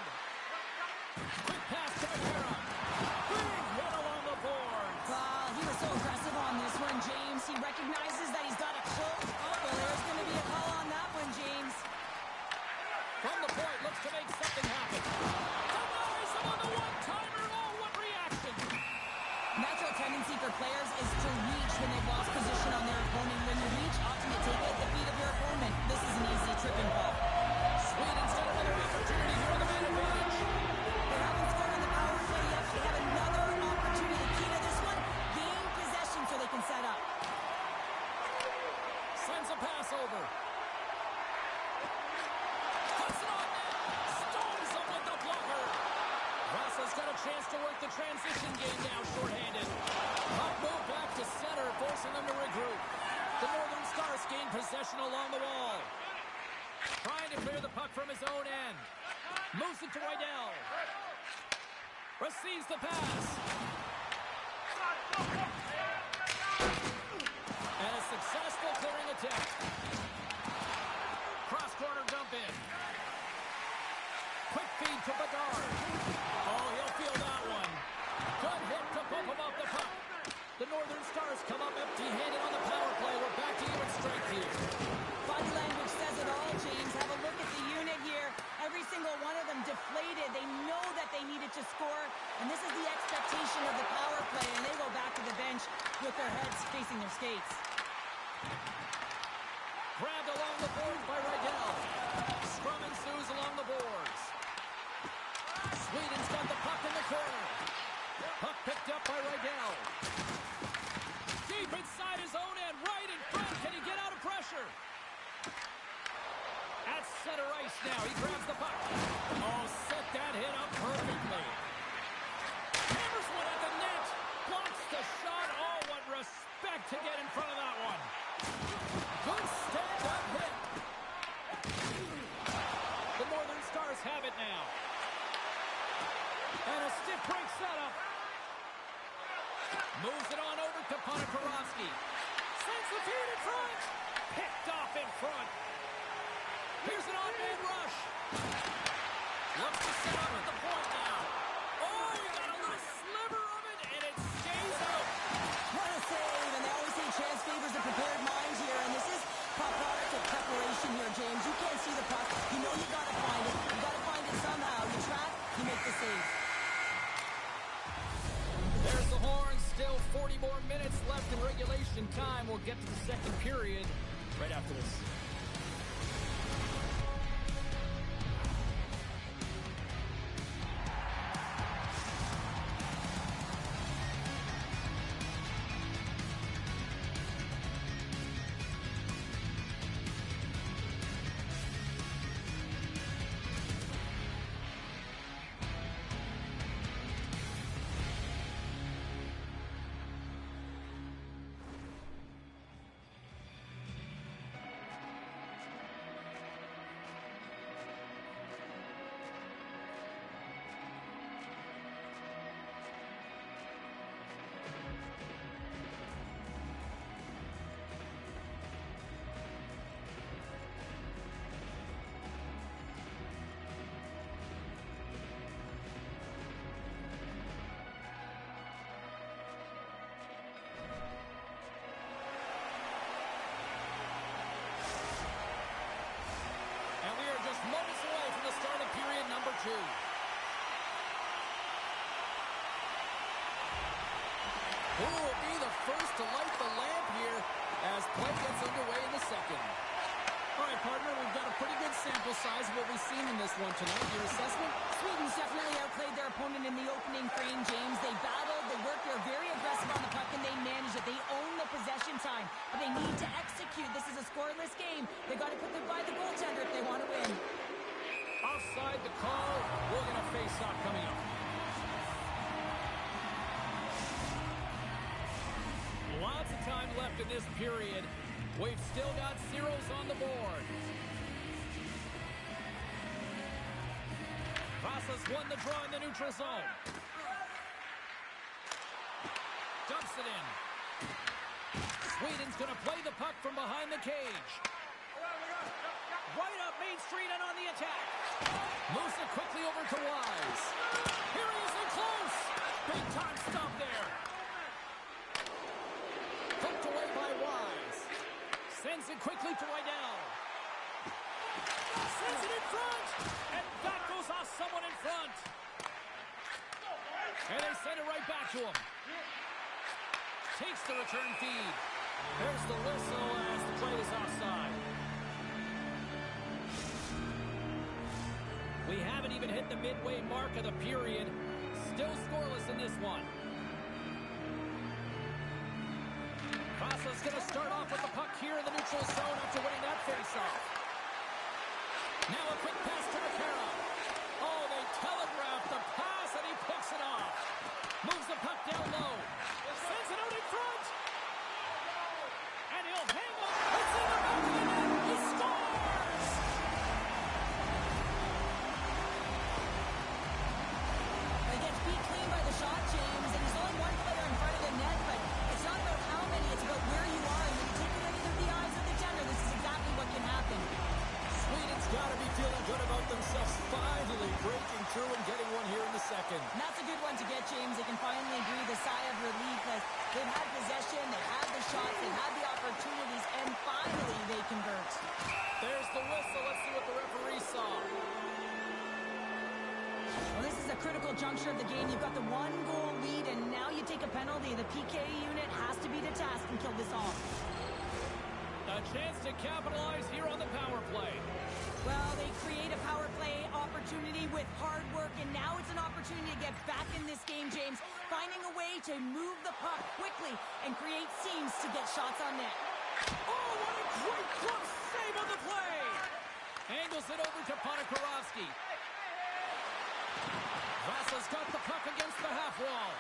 Quick pass to McCarra. Big hit along the boards. He was so aggressive on this one, James. He recognizes that he's got a choke. Well, there's going to be a call on that one, James. From the point, looks to make something happen. Denies him on the one-timer. Oh, what reaction. Natural tendency for players is to reach when they've lost position on their opponent. When you reach, often you take it at the feet of your opponent. This is an easy tripping ball. Sweden's got another opportunity here on the man advantage. They haven't scored on the power play yet. They have another opportunity. The key to this one, gain possession so they can set up. Sends a pass over. Cuts it on net. Stones him with the blocker. chance to work the transition game now, shorthanded. Puck move back to center, forcing them to regroup. The Northern Stars gain possession along the wall. Trying to clear the puck from his own end. Moves it to Rydell. Receives the pass. And a successful clearing attempt. Cross-corner dump in. Quick feed to Bedard. Oh, he'll feel that one. Good hit to bump him off the puck. The Northern Stars come up empty-handed on the power play. We're back to even strength here. Body language says it all, James. Have a look at the unit here. Every single one of them deflated. They know that they needed to score, and this is the expectation of the power play, and they go back to the bench with their heads facing their skates. Grabbed along the boards by Rydell. Scrum ensues along the boards. Sweden's got the puck in the corner. Puck picked up by Rydell. Deep inside his own end, right in front. Can he get out of pressure? At center ice now, he grabs the puck. Oh, set that hit up perfectly. Hammers one at the net. Blocks the shot. Oh, what respect to get in front of that one. Good stand-up hit. The Northern Stars have it now. And a stiff break setup. Moves it on over to Ponikarovsky. Sends the feed in front. Picked off in front. Here's an on-man rush. Looks to set up at the point now. Oh, he got a little sliver of it, and it stays out. What a save, and they always say chance favors a prepared mind here, and this is product of preparation here, James. You can't see the puck. You know you got to find it. You got to find it somehow. You trap, you make the save. There's the horn. Still 40 more minutes left in regulation time. We'll get to the second period right after this. Moments away from the start of period number 2. Who will be the first to light the lamp here as play gets underway in the second? All right, partner, we've got a pretty good sample size of what we've seen in this one tonight. Your assessment? Sweden's definitely outplayed their opponent in the opening frame, James. They battled, they worked, they're very aggressive on the puck, and they managed it. They own the possession time, but they need to execute. This is a scoreless game. They got to put them by the goaltender if they want to win. Offside the call. We'll get a face-off coming up. Lots of time left in this period. We've still got zeros on the board. Vasas won the draw in the neutral zone. Dumps it in. Sweden's going to play the puck from behind the cage. Right up Main Street and on the attack. Moves it quickly over to Wise. Here he is in close. Big time stop there. Hooked away by Wise. Sends it quickly to Rydell. Sends it in front. And that goes off someone in front. And they send it right back to him. Takes the return feed. There's the whistle as the play is offside. We haven't even hit the midway mark of the period. Still scoreless in this one. Vasa's going to start off with the puck here in the neutral zone after winning that faceoff. Now a quick pass to McCarroll. Oh, they telegraphed the pass and he picks it up. critical juncture of the game. You've got the 1-goal lead, and now you take a penalty. The PK unit has to be the task and kill this off. A chance to capitalize here on the power play. Well, they create a power play opportunity with hard work, and now it's an opportunity to get back in this game, James. Finding a way to move the puck quickly and create seams to get shots on net. Oh, what a great close save on the play! Angles it over to Ponikarovsky. Vasa's got the puck against the half wall.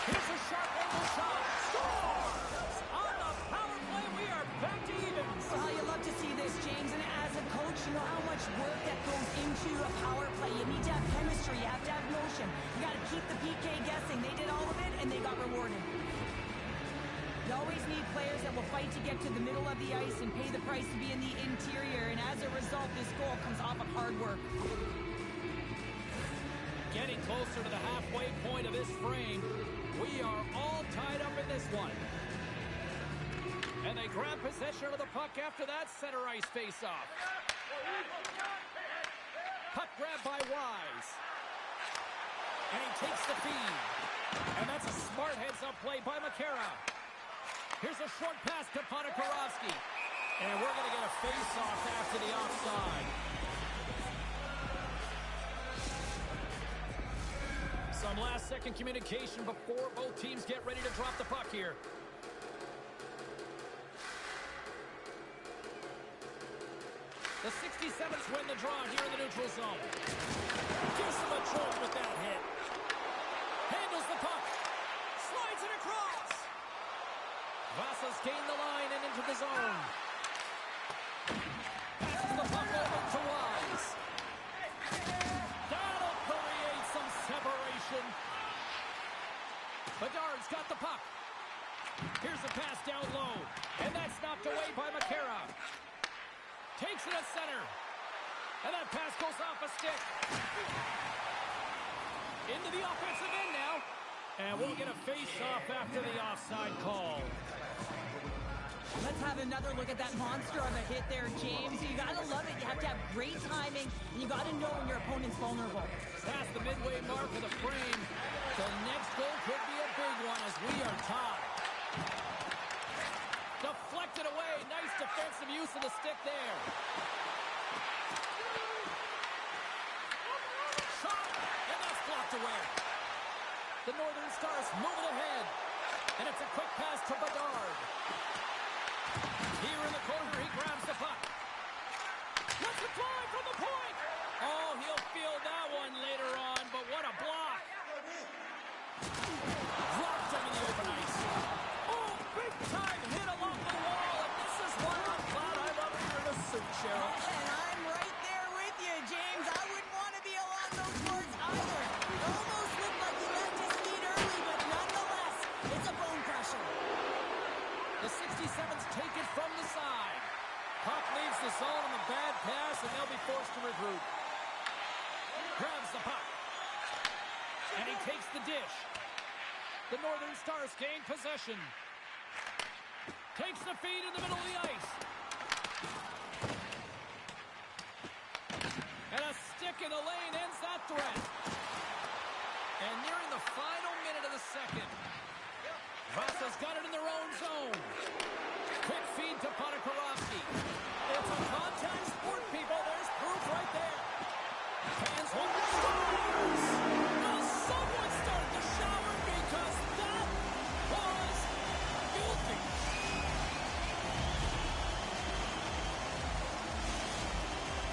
Here's a sharp angle shot. Scores! On the power play, we are back to evens. Well, you love to see this, James, and as a coach, you know how much work that goes into a power play. You need to have chemistry, you have to have motion. You got to keep the PK guessing. They did all of it, and they got rewarded. You always need players that will fight to get to the middle of the ice and pay the price to be in the interior, and as a result, this goal comes off of hard work. Getting closer to the halfway point of this frame. We are all tied up in this one. And they grab possession of the puck after that center ice face-off. Puck grab by Wise. And he takes the feed. And that's a smart heads-up play by McCarra. Here's a short pass to Ponikarovsky. And we're going to get a face-off after the offside. Some last-second communication before both teams get ready to drop the puck here. The 67s win the draw here in the neutral zone. Gives them a jolt with that hit. Handles the puck. Slides it across. Vasa's gained the line and into the zone. Passes the puck over to Wise. That'll create some separation. Bedard's got the puck. Here's a pass down low. And that's knocked away by McCarra. Takes it at center. And that pass goes off a stick. Into the offensive end now. And we'll get a face-off after the offside call. Let's have another look at that monster of a hit there, James. You got to love it. You have to have great timing, and you got to know when your opponent's vulnerable. Past the midway mark of the frame. The next goal could be a big one as we are tied. Deflected away. Nice defensive use of the stick there. Shot, and that's blocked away. The Northern Stars move it ahead. And it's a quick pass to Bedard. Here in the corner, he grabs the puck. Let's fly from the point. Oh, he'll feel that one later on, but what a block. Dropped him in the open ice. Oh, big time hit along the wall, and this is why I'm glad I'm up here in a suit, Cheryl. And I'm right there with you, James. I wouldn't want to be along those boards either. It almost looked like he left his feet early, but nonetheless, it's a bone crusher. The 67s take it from the side. Puck leaves the zone on a bad pass, and they'll be forced to regroup. Grabs the puck. And he takes the dish. The Northern Stars gain possession. Takes the feed in the middle of the ice. And a stick in the lane ends that threat. And nearing the final minute of the second, Vasa's got it in their own zone. Quick feed to Ponikarovsky. It's a contact sport, people. There's proof right there. Fans want the Stars. Will someone start the shower because that was filthy.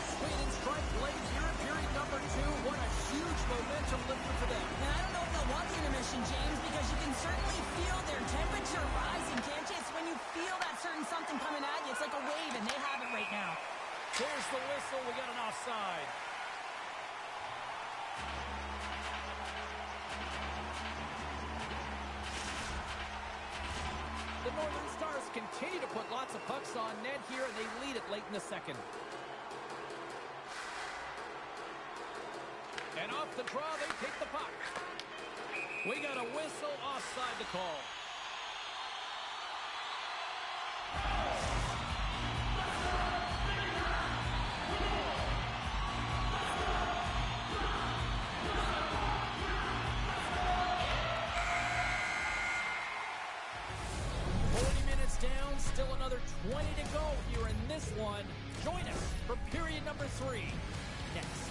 Sweden strike late here in period number 2. What a huge momentum lifter for them. And I don't know if they'll want the intermission, James, because you can certainly feel their temperature rising, can't you? It's when you feel that certain something coming at you. It's like a wave, and they have it right now. Here's the whistle. We got an offside. The Northern Stars continue to put lots of pucks on net here, and they lead it late in the second. And off the draw, they take the puck. We got a whistle offside the call. 20 to go here in this one. Join us for period number 3 next.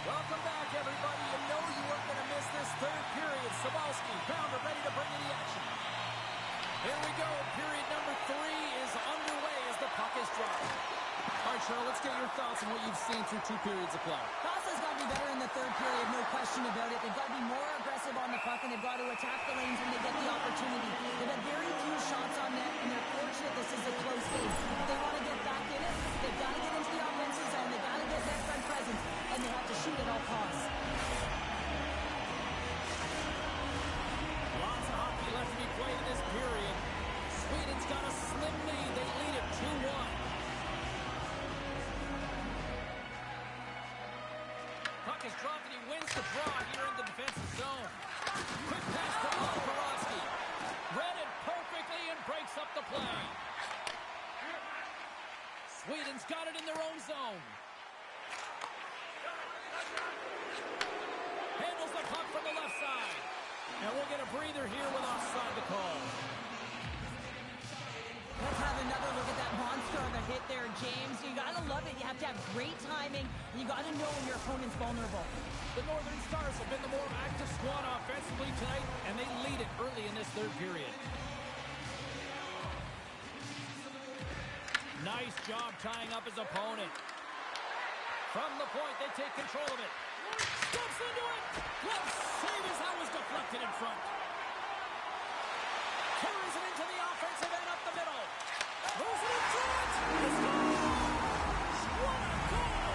Welcome back, everybody. You know you weren't going to miss this third period. Sabalski, Pounder, ready to bring you the action. Here we go. Period number 3 is underway as the puck is dropped. All right, Cheryl, let's get your thoughts on what you've seen through 2 periods of play. Vasa's got to be better in the third period, no question about it. They've got to be more aggressive on the puck, and they've got to attack the lanes when they get the opportunity. They've had very few shots on net, and they're fortunate this is a close game. If they want to get back in it, they've got to get into the offensive zone. They've got to get that front presence, and they have to shoot at all costs. Lots of hockey left to be played in this period. Sweden's got a slim lead. They lead it 2-1. Puck is dropped and he wins the draw here in the defensive zone. Quick pass to Pulp. Read it perfectly and breaks up the play. Sweden's got it in their own zone. Handles the puck from the left side. And we'll get a breather here with offside the call. Let's have another look at that monster of a hit there, James. You gotta love it. You have to have great timing, and you gotta know when your opponent's vulnerable. The Northern Stars have been the more active squad offensively tonight, and they lead it early in this third period. Nice job tying up his opponent. From the point, they take control of it. Steps into it. Glove save as that was deflected in front. Carries it into the offensive end up the middle. Moves it in front. He scores! What a goal!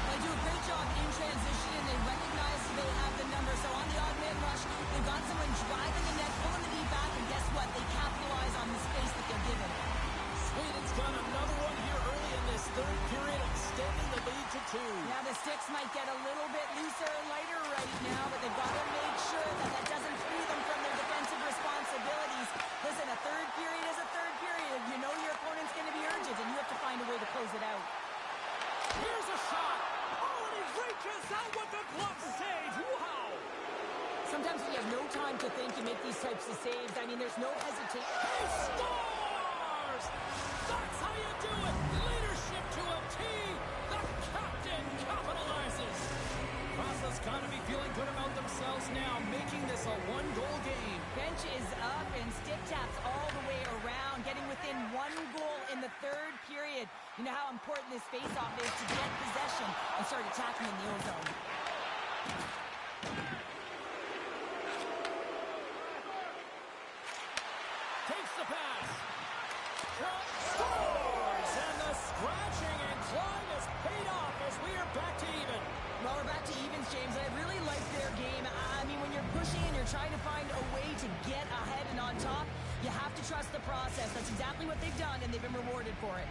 They do a great job in transition, and they recognize they have the number. So on the odd man rush, they've got someone driving the net, pulling the knee back, and guess what? They capitalize on the space that they're given. Sweden's got another one here early in this third period, extending the lead to 2. Yeah, the sticks might get a little bit looser and lighter right now, but they've got to make sure that that doesn't free them from their defensive responsibilities. Listen, a third period is a third period. You know your opponent's going to be urgent, and you have to find a way to close it out. Here's a shot. Oh, and he reaches out with the glove save. Wow. Sometimes when you have no time to think, you make these types of saves. I mean, there's no hesitation. He scores! That's how you do it. Leadership to a T. The captain capitalizes. Vasa's got to be feeling good about themselves now, making this a 1-goal game. Bench is up and stick taps all the way around, getting within 1 goal in the third period. You know how important this face-off is to get possession and start attacking in the O-zone. Takes the pass. Scores! And the scratching and climb is paid off as we are back to even. Well, we're back to evens, James. I really like their game. I mean, when you're pushing and you're trying to find a way to get ahead and on top, you have to trust the process. That's exactly what they've done, and they've been rewarded for it.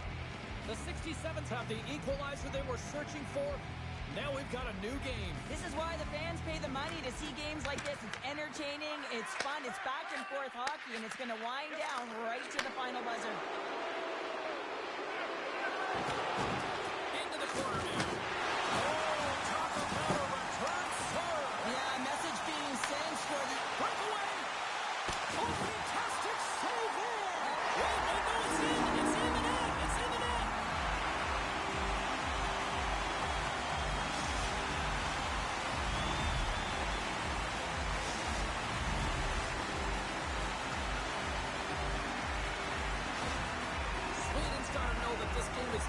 The 67s have the equalizer they were searching for. Now we've got a new game. This is why the fans pay the money to see games like this. It's entertaining, it's fun, it's back and forth hockey, and it's going to wind down right to the final buzzer. Into the corner now. Oh, talk about a return serve. Yeah, a message being sent for the breakaway. Oh, fantastic save there. Wait, no, it's in. It's in the net. It's in the net.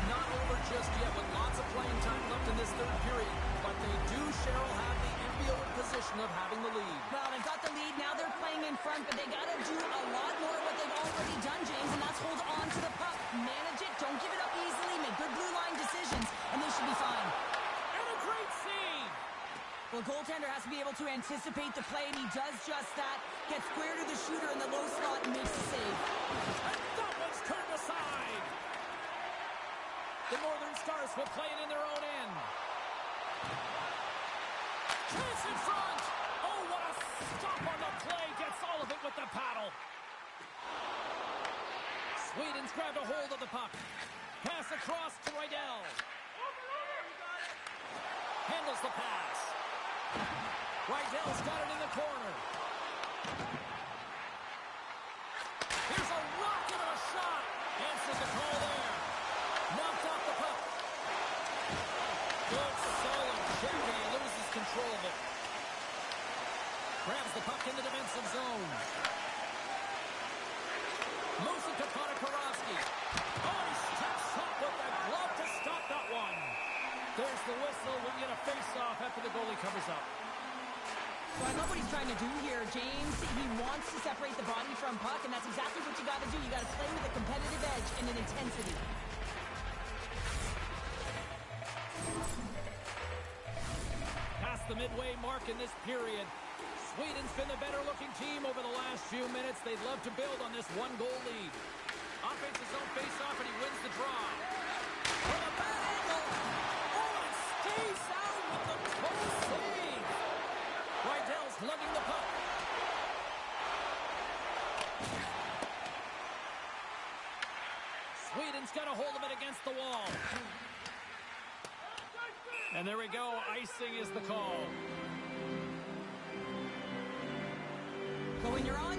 not over just yet with lots of playing time left in this third period, but they do, Cheryl, have the enviable position of having the lead. Well, they've got the lead. Now they're playing in front, but they got to do a lot more of what they've already done, James, and that's hold on to the puck. Manage it. Don't give it up easily. Make good blue line decisions, and they should be fine. And a great save! Well, goaltender has to be able to anticipate the play, and he does just that. Gets square to the shooter in the low slot and makes the save. And that one's turned aside! The Northern Stars will play it in their own end. Chance in front! Oh, what a stop on the play! Gets all of it with the paddle. Sweden's grabbed a hold of the puck. Pass across to Rydell. Handles the pass. Rydell's got it in the corner. Here's a rocket of a shot. Answers the call there. Knocked off the puck. Good, solid check, and he loses control of it. Grabs the puck in the defensive zone. Moves it to Podakarovsky. Oh, he steps up with the glove to stop that one. There's the whistle. We'll get a face-off after the goalie covers up. So I love what he's trying to do here, James. He wants to separate the body from puck, and that's exactly what you got to do. You got to play with a competitive edge and an intensity. Past the midway mark in this period. Sweden's been the better-looking team over the last few minutes. They'd love to build on this one-goal lead. Offenses zone face-off, and he wins the draw. From a bad angle. Oh, it stays out with the close save. Rydell's lugging the puck. Sweden's got a hold of it against the wall. And there we go. Icing is the call. So when you're on,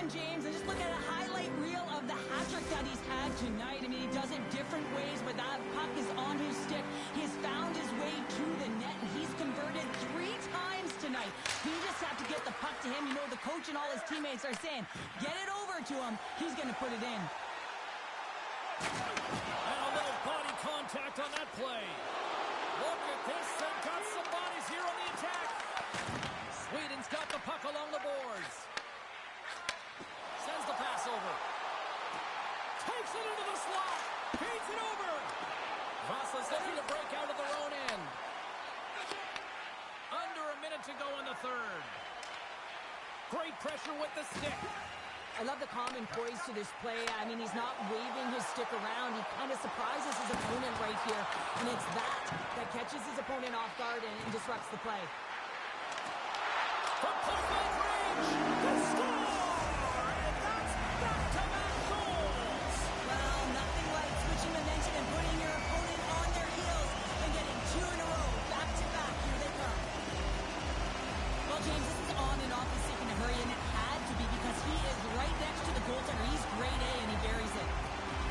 James, and just look at a highlight reel of the hat-trick that he's had tonight. I mean, he does it different ways where that puck is on his stick. He's found his way to the net, and he's converted 3 times tonight. You just have to get the puck to him. You know, the coach and all his teammates are saying, get it over to him. He's going to put it in. And a little body contact on that play. Look at this. They've got some bodies here on the attack. Sweden's got the puck along the boards. Sends the pass over. Takes it into the slot. Feeds it over. Vasa's looking to break out of their own end. Under a minute to go in the third. Great pressure with the stick. I love the calm and poise to this play. I mean, he's not waving his stick around. He kind of surprises his opponent right here. And it's that catches his opponent off guard and disrupts the play. From point-blank range, the score! And that's back-to-back goals! Well, nothing like switching momentum and putting your opponent on their heels and getting 2 in a row, back-to-back. Here they come. Well, James, this is on and off. He's taking a hurry, and it had to be because he is right next to the goaltender. He's grade A, and he buries it.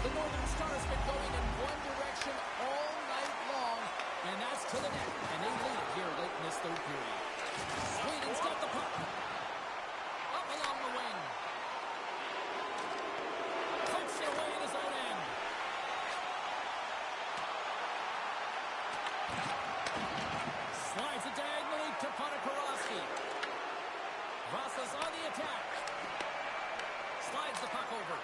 The Northern Stars been going in one direction all night long, and that's to the net. And they lead here late in this third period. Sweden's got the puck. Up along the wing. Puts it away in his own end. Slides it diagonally to Podakarovsky. Vasa's on the attack. Slides the puck over.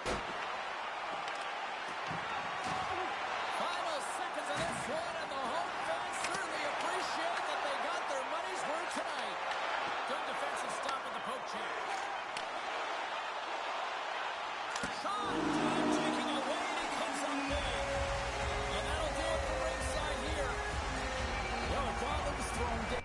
Final seconds of this one, and the home fans certainly appreciate that they got their money's worth tonight. Good defensive stop with the poke check. Shot! Taking away, and he comes up big. And that'll do it for ringside here. Well, Father was thrown down.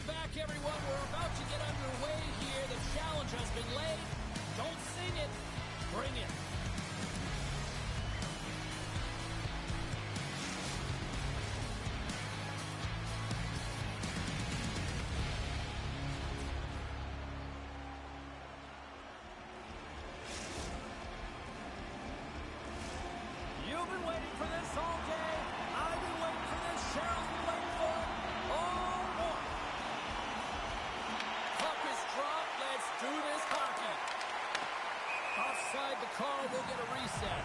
Welcome back, everyone. We're about to get underway here. The challenge has been laid. Don't sing it. Bring it. You've been waiting for this all day. I've been waiting for this. Cheryl's been waiting for it. Oh, boy. Puck is dropped. Let's do this hockey. Offside the call. We'll get a reset.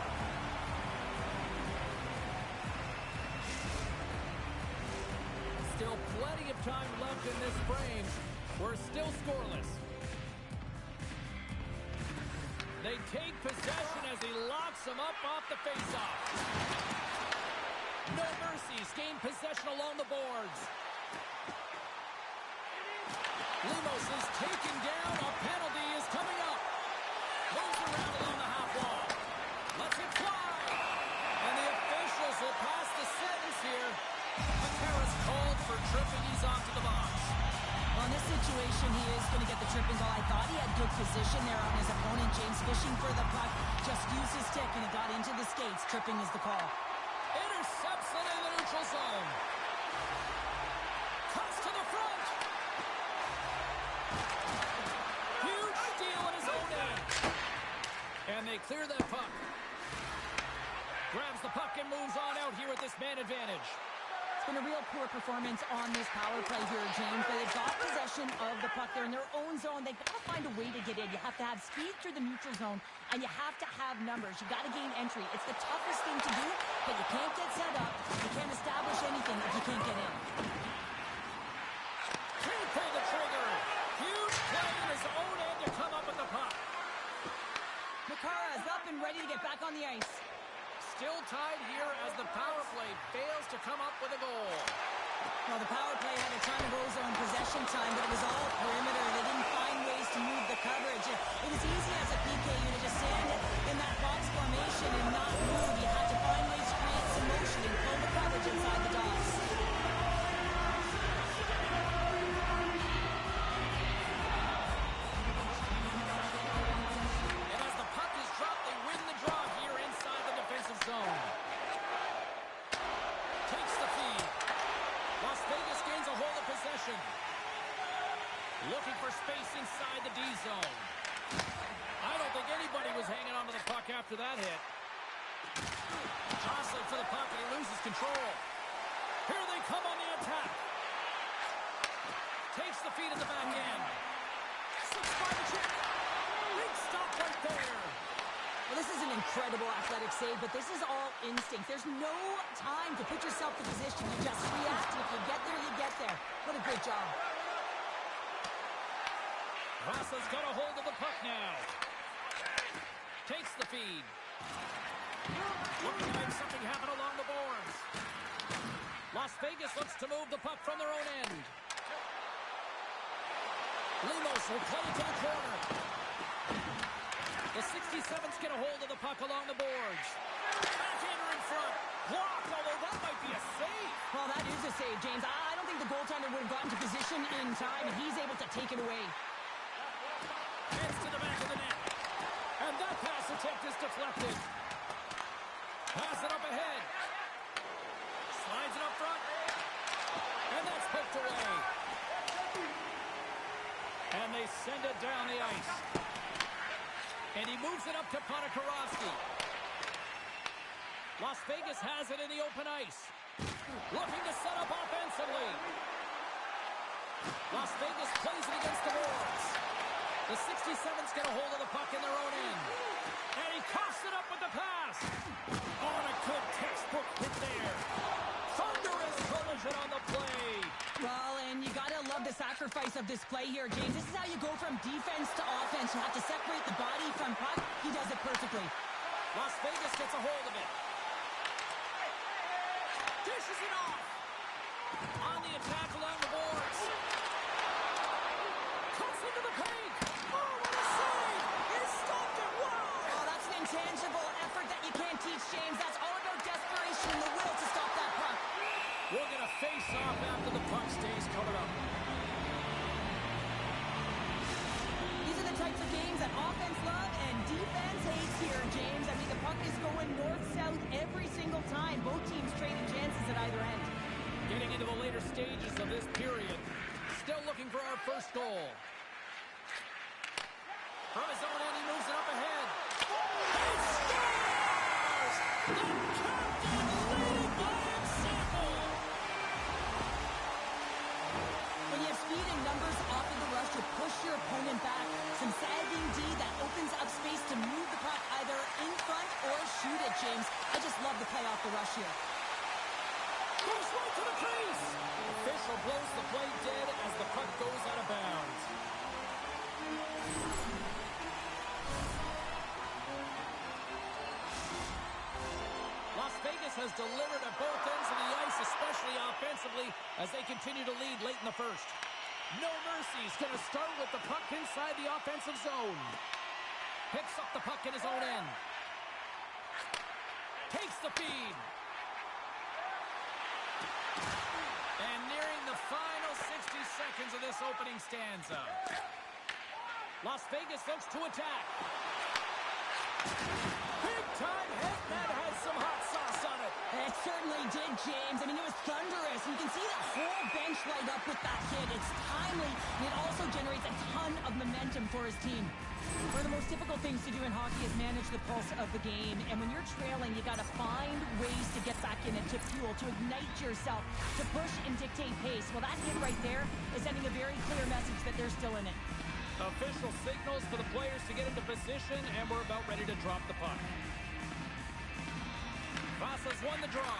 Still plenty of time left in this frame. We're still scoreless. They take possession as he locks them up off the faceoff. No mercies. Gain possession along the boards. Limos is taken down. A penalty is coming up. Moves around along the half wall. Lets it fly. And the officials will pass the sentence here. Matera's called for tripping. He's off to the box. Well, in this situation, he is going to get the tripping goal. I thought he had good position there on his opponent. James fishing for the puck. Just used his stick, and it got into the skates. Tripping is the call. Intercepts it in the neutral zone. Cuts to the front. Huge steal in his own end. And they clear that puck. Grabs the puck and moves on out here with this man advantage. Been a real poor performance on this power play here, James, but they've got possession of the puck. They're in their own zone. They've got to find a way to get in. You have to have speed through the neutral zone, and you have to have numbers. You got to gain entry. It's the toughest thing to do, but you can't get set up. You can't establish anything if you can't get in. Can't pull the trigger. Huge play in his own end to come up with the puck. Makara is up and ready to get back on the ice. Still tied here as the power play fails to come up with a goal. Well, the power play had a ton of goal zone possession time, but it was all perimeter. They didn't find ways to move the coverage. It was easy as a PK unit to stand in that box formation and not move. You had to find ways to create some motion and pull the coverage inside the dots. And as the puck is dropped, they win the draw here inside the defensive zone. Takes the feed. Las Vegas gains a hold of possession. Looking for space inside the D zone. I don't think anybody was hanging onto the puck after that hit. Jostling for the puck and he loses control. Here they come on the attack. Takes the feed at the back end. Slips by the check. Big stop right there. Well, this is an incredible athletic save, but this is all instinct. There's no time to put yourself in position. You just react, and if you get there, you get there. What a great job. Vasa's got a hold of the puck now. Takes the feed. Looking to make something happen along the boards. Las Vegas looks to move the puck from their own end. Limos will play it to the corner. The 67s get a hold of the puck along the boards. Backhander in front. Blocked, although that might be a save. Well, that is a save, James. I don't think the goaltender would have gotten to position in time, and he's able to take it away. Heads to the back of the net. And that pass attempt is deflected. Pass it up ahead. Slides it up front. And that's poked away. And they send it down the ice. And he moves it up to Ponikarovsky. Las Vegas has it in the open ice. Looking to set up offensively. Las Vegas plays it against the boards. The 67s get a hold of the puck in their own end. And he coughs it up with the pass. On a good textbook hit there. Thunderous collision on the play. Well, and you got to love the sacrifice of this play here, James. This is how you go from defense to offense. You have to separate the body from puck. He does it perfectly. Las Vegas gets a hold of it. Dishes it off. On the attack along the boards. Cuts into the paint. Oh, what a save. He stopped it. Wow. Oh, that's an intangible effort that you can't teach, James. That's all about desperation and the will to stop that puck. We're going to face off after the puck stays coming up. things that offense love and defense hates here, James. I mean, the puck is going north-south every single time. Both teams trading chances at either end. Getting into the later stages of this period. Still looking for our first goal. From his own end, he moves it up ahead. He scores! The captain leading by example! When you have speed and numbers off of the rush, you push your opponent back. Some sagging D that opens up space to move the puck either in front or shoot it, James. I just love the play off the rush here. Goes right to the crease! Official blows the play dead as the puck goes out of bounds. Las Vegas has delivered at both ends of the ice, especially offensively, as they continue to lead late in the first. No mercy. He's going to start with the puck inside the offensive zone. Picks up the puck in his own end. Takes the feed. And nearing the final 60 seconds of this opening stanza. Las Vegas looks to attack. Big time hit that has some hot sauce on it. It certainly did, James. I mean, it was thunderous. You can see the whole bench light up with that hit. It's timely, and it also generates a ton of momentum for his team. One of the most difficult things to do in hockey is manage the pulse of the game. And when you're trailing, you got to find ways to get back in it, to fuel, to ignite yourself, to push and dictate pace. Well, that hit right there is sending a very clear message that they're still in it. Official signals for the players to get into position, and we're about ready to drop the puck. Vasa's won the draw.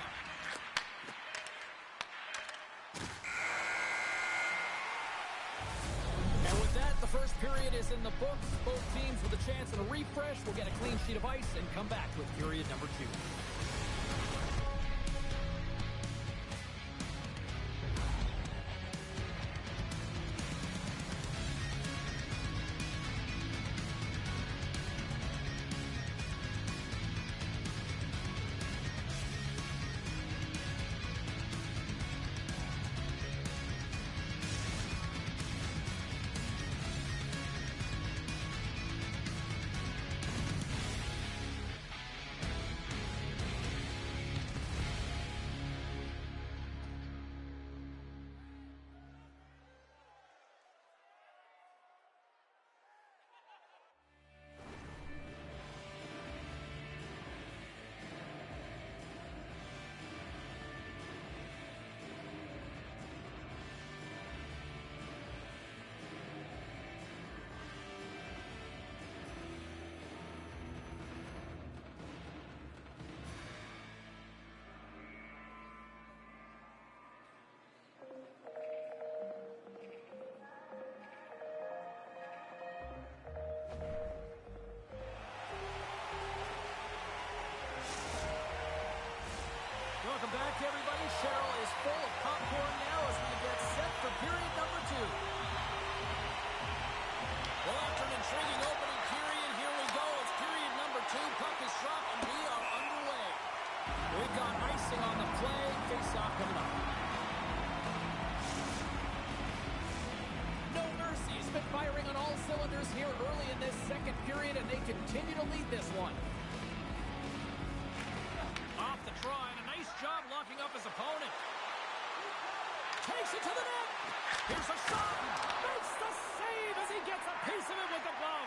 And with that, the first period is in the books. Both teams with a chance at a refresh will get a clean sheet of ice and come back with period number 2. Welcome back, everybody. Cheryl is full of popcorn now as we get set for period number 2. Well, after an intriguing opening period, here we go. It's period number 2. Puck is dropped, and we are underway. We've got icing on the play. Face-off coming up. No mercy. He's been firing on all cylinders here early in this second period, and they continue to lead this one. Off the draw, and a nice job locking up his opponent. Takes it to the net. Here's a shot. Makes the save as he gets a piece of it with the glove.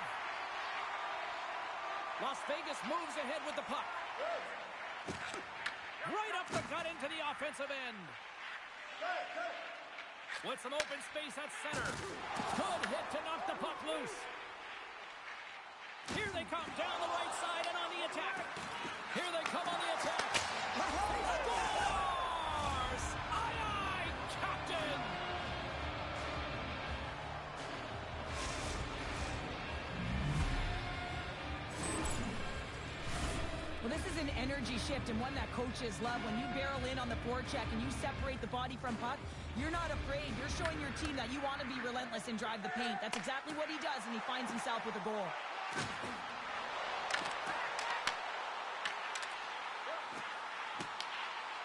Las Vegas moves ahead with the puck. Right up the gut into the offensive end. With some open space at center. Good hit to knock the puck loose. Here they come down the right side and on the attack. Here they come on the attack. Scores! Aye, aye, Captain! Well, this is an energy shift and one that coaches love. When you barrel in on the forecheck and you separate the body from puck, you're not afraid. You're showing your team that you want to be relentless and drive the paint. That's exactly what he does, and he finds himself with a goal.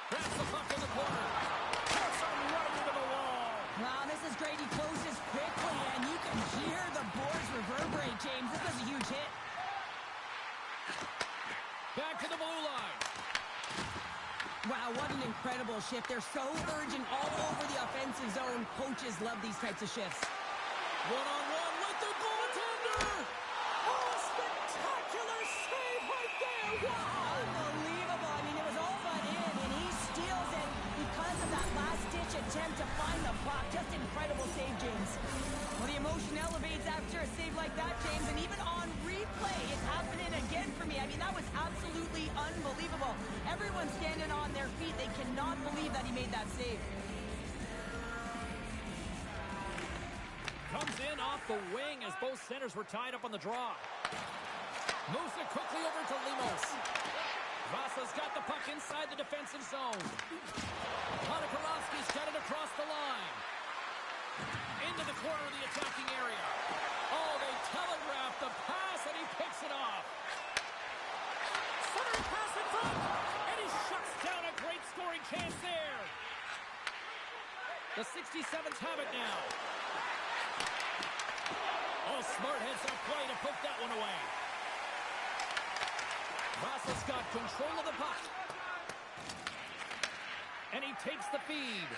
That's the puck in the corner. Puts him right into the wall. Wow, this is great. He closes quickly, and you can hear the boards reverberate, James. This is a Back to the blue line. Wow, what an incredible shift. They're so urgent all over the offensive zone. Coaches love these types of shifts. One-on-one with the goaltender. Oh, spectacular save right there. Wow. Unbelievable. I mean, it was all but in, and he steals it because of that last-ditch attempt to find the puck. Just incredible save, James. Well, the emotion elevates after a save like that, James, and even on replay, it's happening again for me. I mean, that was absolutely unbelievable. Everyone's standing on their feet. They cannot believe that he made that save. Comes in off the wing as both centers were tied up on the draw. Moves it quickly over to Limos. Vasa's got the puck inside the defensive zone. Ponikarovsky's got it across the line. Into the corner of the attacking area. Oh, they telegraph the pass, and he picks it off. Centering pass in front, and he shuts down a great scoring chance there. The 67s have it now. Oh, smart heads-up play to put that one away. Vasa's got control of the puck. And he takes the feed.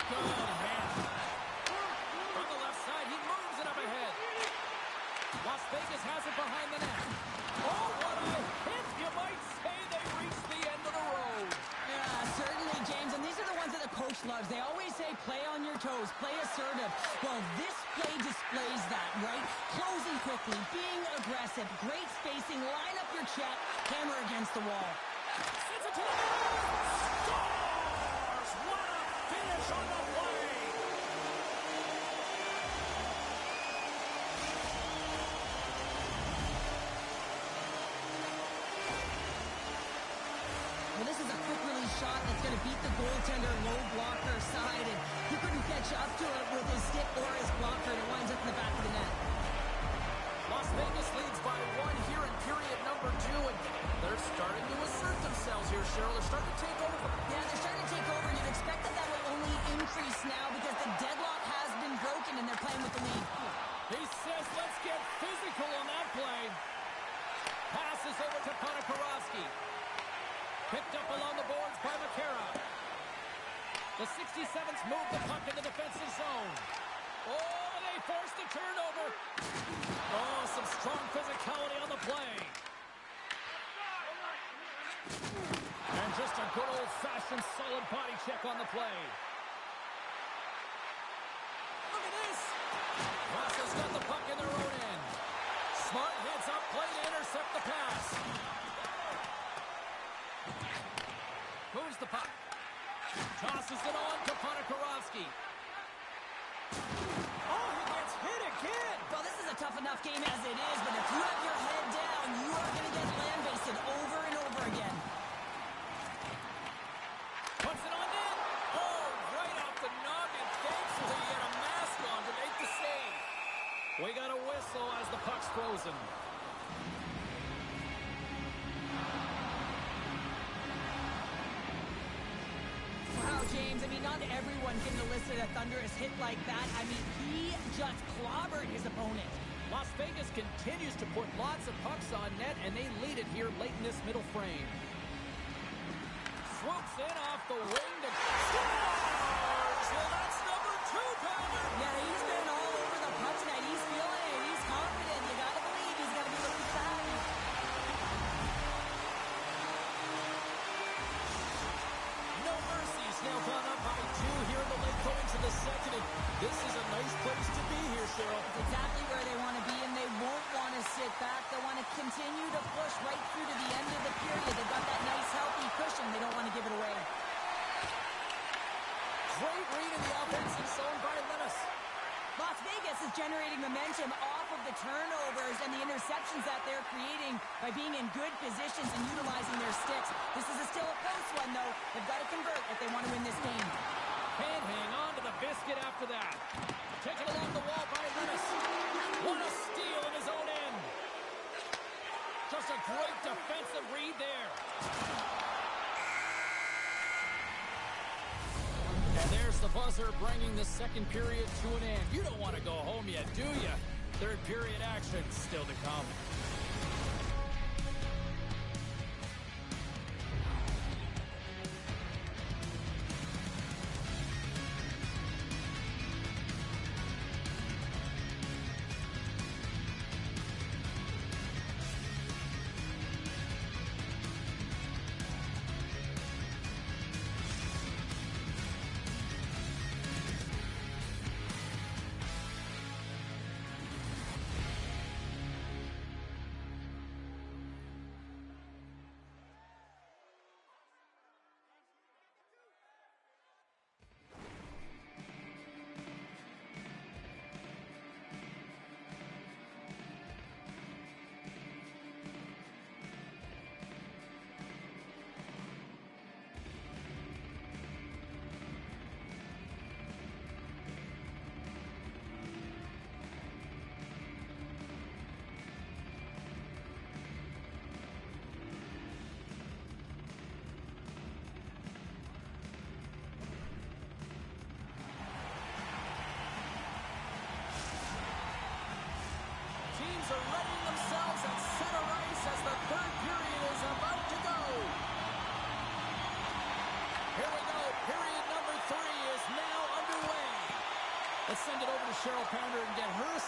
Good hand. From the left side, he moves it up ahead. Las Vegas has it behind the net. Oh, what a hit! You might say they reached the end of the road. Yeah, certainly, James. And these are the ones that the coach loves. They always say, play on your toes, play assertive. Well, this play displays that, right? Closing quickly, being aggressive, great spacing, line up your check, hammer against the wall. Sends it to the net. Scores! What a finish on the play! Well, this is a quick release shot that's going to beat the goaltender low blocker side, and he couldn't catch up to it with his stick or his blocker, and it winds up in the back of the net. Las Vegas leads by 1 here in period number 2, and they're starting to assert themselves here, Cheryl. They're starting to take over. Yeah, they're starting to take over, and you'd expect that that will only increase now because the deadlock has been broken, and they're playing with the lead. He says, let's get physical on that play. Passes over to Ponikarovsky. Picked up along the boards by McCarra. The 67s move the puck in the defensive zone. Oh, they force the turnover. Oh, some strong physicality on the play. And just a good old-fashioned solid body check on the play. Look at this. Vasa's got the puck in their own end. Smart heads up play to intercept the pass. Moves the puck. Tosses it on to Ponikarovsky. Oh, he gets hit again. Well, this is a tough enough game as it is, but if you have your head down, you are going to get land-basted over and over again. Puts it on net. Oh, right off the noggin. Thankfully, he had a mask on to make the save. We got a whistle as the puck's frozen. Wow, James, I mean, not everyone can elicit a thunderous hit like that. I mean, he just clobbered his opponent. Las Vegas continues to put lots of pucks on net, and they lead it here late in this middle frame. Swoops in off the wing to scores! Well, that's number 2, Palmer! Yeah, he's been all over the puck tonight. He's feeling it. He's confident. You gotta believe he's gotta be looking fat. No mercies, now gone up by 2 here in the late going to the second. And this is a nice place to be here, Cheryl. It's exactly where they want to be, and they won't want to sit back. They want to continue to push right through to the end of the period. They've got that nice, healthy cushion. They don't want to give it away. Great read in the offensive zone by Linus. Las Vegas is generating momentum off of the turnovers and the interceptions that they're creating by being in good positions and utilizing their sticks. This is still a close one, though. They've got to convert if they want to win this game. Can't hang on to the biscuit after that. Taken along the wall by Linus. What a steal in his own end. Just a great defensive read there. And there's the buzzer bringing the second period to an end. You don't want to go home yet, do you? Third period action still to come.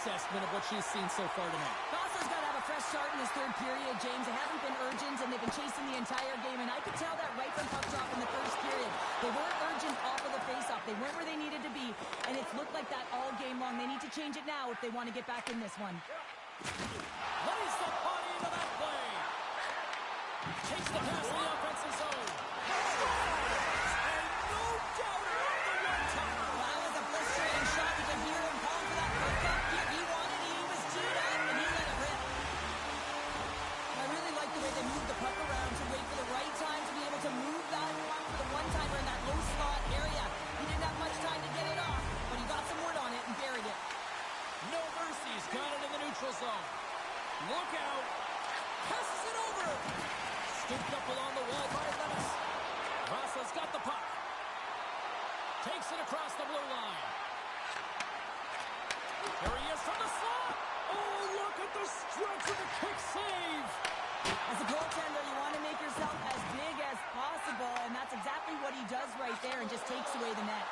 assessment of what she's seen so far tonight? Vasa's got to have a fresh start in this third period, James. They haven't been urgent, and they've been chasing the entire game, and I could tell that right from puck drop in the first period. They weren't urgent off of the faceoff. They weren't where they needed to be, and it's looked like that all game long. They need to change it now if they want to get back in this one. Lays the body into that play. Takes the pass in the offensive zone. And no doubter on the one-timer. Well, that was a blistering shot. You can hear him call for that pickup. He wanted it. He was teed up, and he let it rip. I really like the way they moved the puck around to wait for the right time to be able to move that puck for the one-timer in that low slot area. He didn't have much time to get it off, but he got some wood on it and buried it. No mercies. Got it in the neutral zone. Look out. Passes it over. Scooped up along the wall by Lennis. Vasa's got the puck. Takes it across the blue line. There he is from the slot. Oh, look at the stretch of the kick save. As a goaltender, you want to make yourself as big as possible, and that's exactly what he does right there and just takes away the net.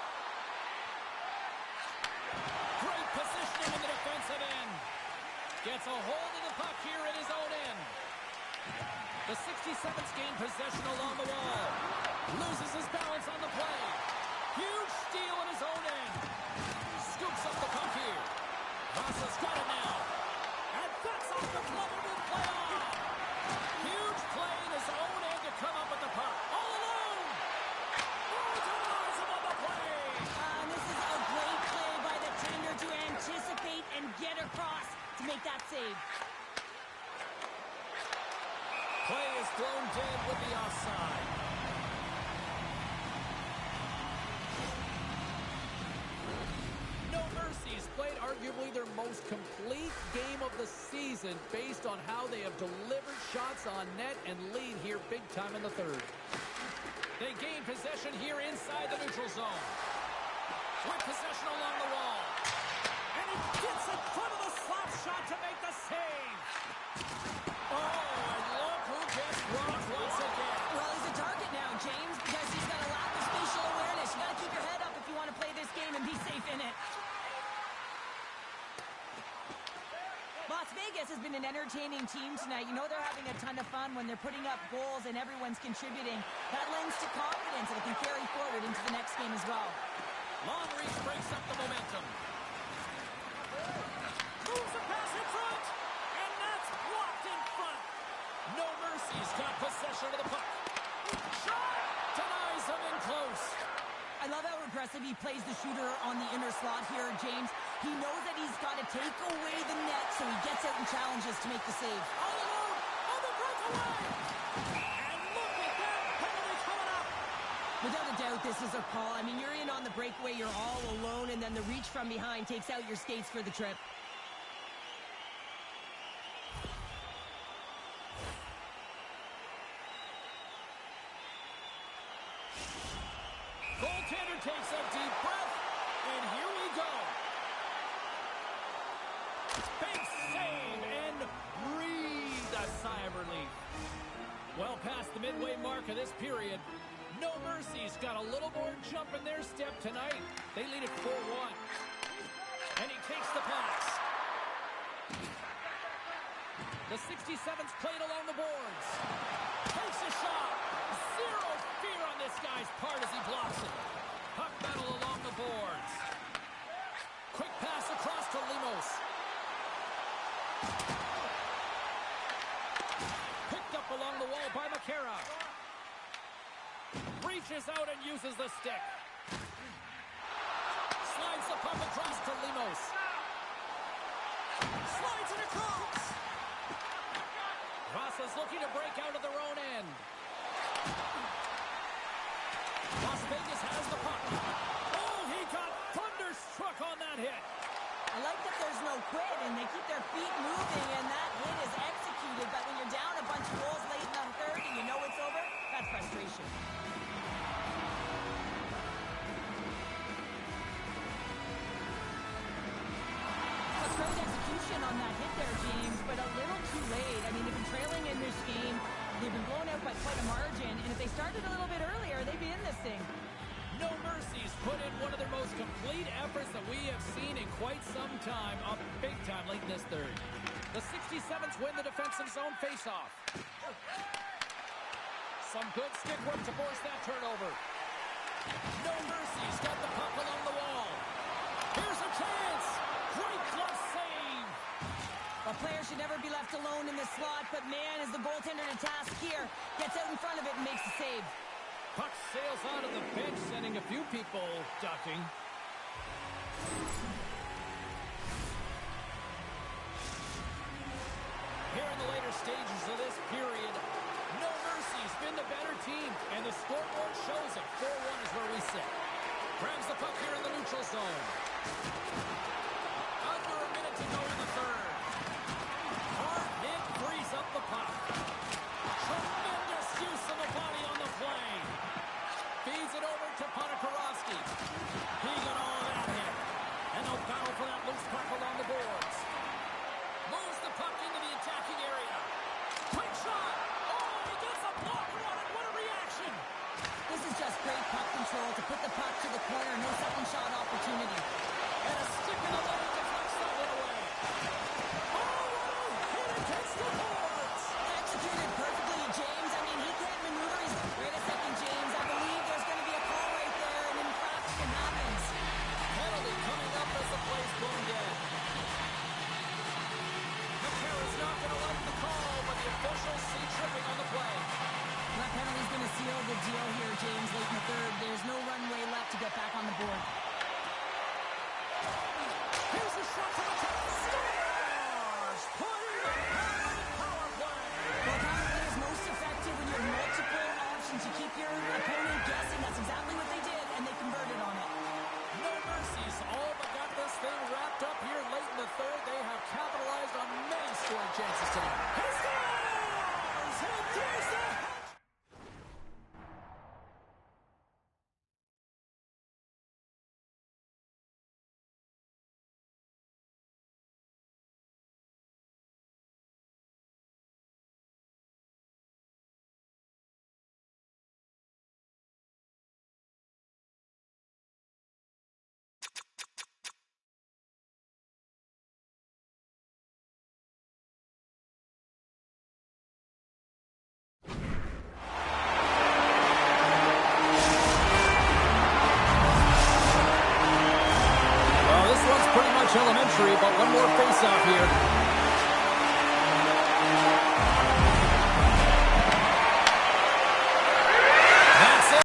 Great positioning in the defensive end. Gets a hold of the puck here in his own end. The 67th gain possession along the wall. Loses his balance on the play. Huge steal in his own end. Scoops up the puck here. Vasa's got it now. And that's off the glove and will play on. Huge play in his own end to come up with the puck. All alone. Oh, denies him on the play. And this is a great play by the tender to anticipate and get across to make that save. Play is thrown dead with the offside. No mercies played arguably their most complete game of the season based on how they have delivered shots on net and lead here big time in the third. They gain possession here inside the neutral zone. With possession along the wall. And he gets in front of the slap shot to make the save. Oh, and look who gets rocked once again. Well, he's a target now, James, because he's got a lack of spatial awareness. You got to keep your head up if you want to play this game and be safe in it. Las Vegas has been an entertaining team tonight. You know they're having a ton of fun when they're putting up goals and everyone's contributing. That lends to confidence and it can carry forward into the next game as well. Long reach breaks up the momentum. Moves the pass in front. And that's blocked in front. No mercies. Got possession of the puck. Shot. Denies him in close. I love how aggressive he plays the shooter on the inner slot here, James. He knows that he's got to take away the net, so he gets out and challenges to make the save. All alone on the breakaway. And look at that penalty coming up. Without a doubt, this is a call. I mean, you're in on the breakaway, you're all alone, and then the reach from behind takes out your skates for the trip. Goaltender takes a deep breath, and here we go. Big save, and breathe a sigh of relief. Well past the midway mark of this period, No Mercy's got a little more jump in their step tonight. They lead it 4-1. And he takes the pass. The 67's played along the boards. Takes a shot. Zero fear on this guy's part as he blocks it. Puck battle along the boards. Quick pass across to Lemos. Picked up along the wall by McCarra. Reaches out and uses the stick. Slides the puck across to Lemos. Slides it across. Vasa's looking to break out of their own end. Las Vegas has the puck. Oh, he got thunderstruck on that hit. I like that there's no quit, and they keep their feet moving, and that hit is executed. But when you're down a bunch of goals late in the third and you know it's over, that's frustration. A great execution on that hit there, James, but a little too late. I mean, they've been trailing in this game. They've been blown out by quite a margin, and if they started a little bit earlier, they'd be in this thing. No Mercy's put in one of their most complete efforts that we have seen in quite some time. Up big time late in this third. The 67s win the defensive zone faceoff. Some good stick work to force that turnover. No Mercy's got the puck along the wall. Here's a chance. Great glove save. A player should never be left alone in the slot, but man, is the goaltender to task here. Gets out in front of it and makes the save. Puck sails out of the bench, sending a few people ducking. Here in the later stages of this period, No Mercy's been the better team, and the scoreboard shows it. 4-1 is where we sit. Grabs the puck here in the neutral zone. Under a minute to go in the third. Hard hit frees up the puck. Tremendous use of the body on the play. Feeds it over to Ponikarovsky. He got all of that hit. And they'll battle for that loose puck along the boards. Moves the puck into the attacking area. Quick shot. Oh, he gets a blocker on it. What a reaction. This is just great puck control to put the puck to the corner. No second shot opportunity.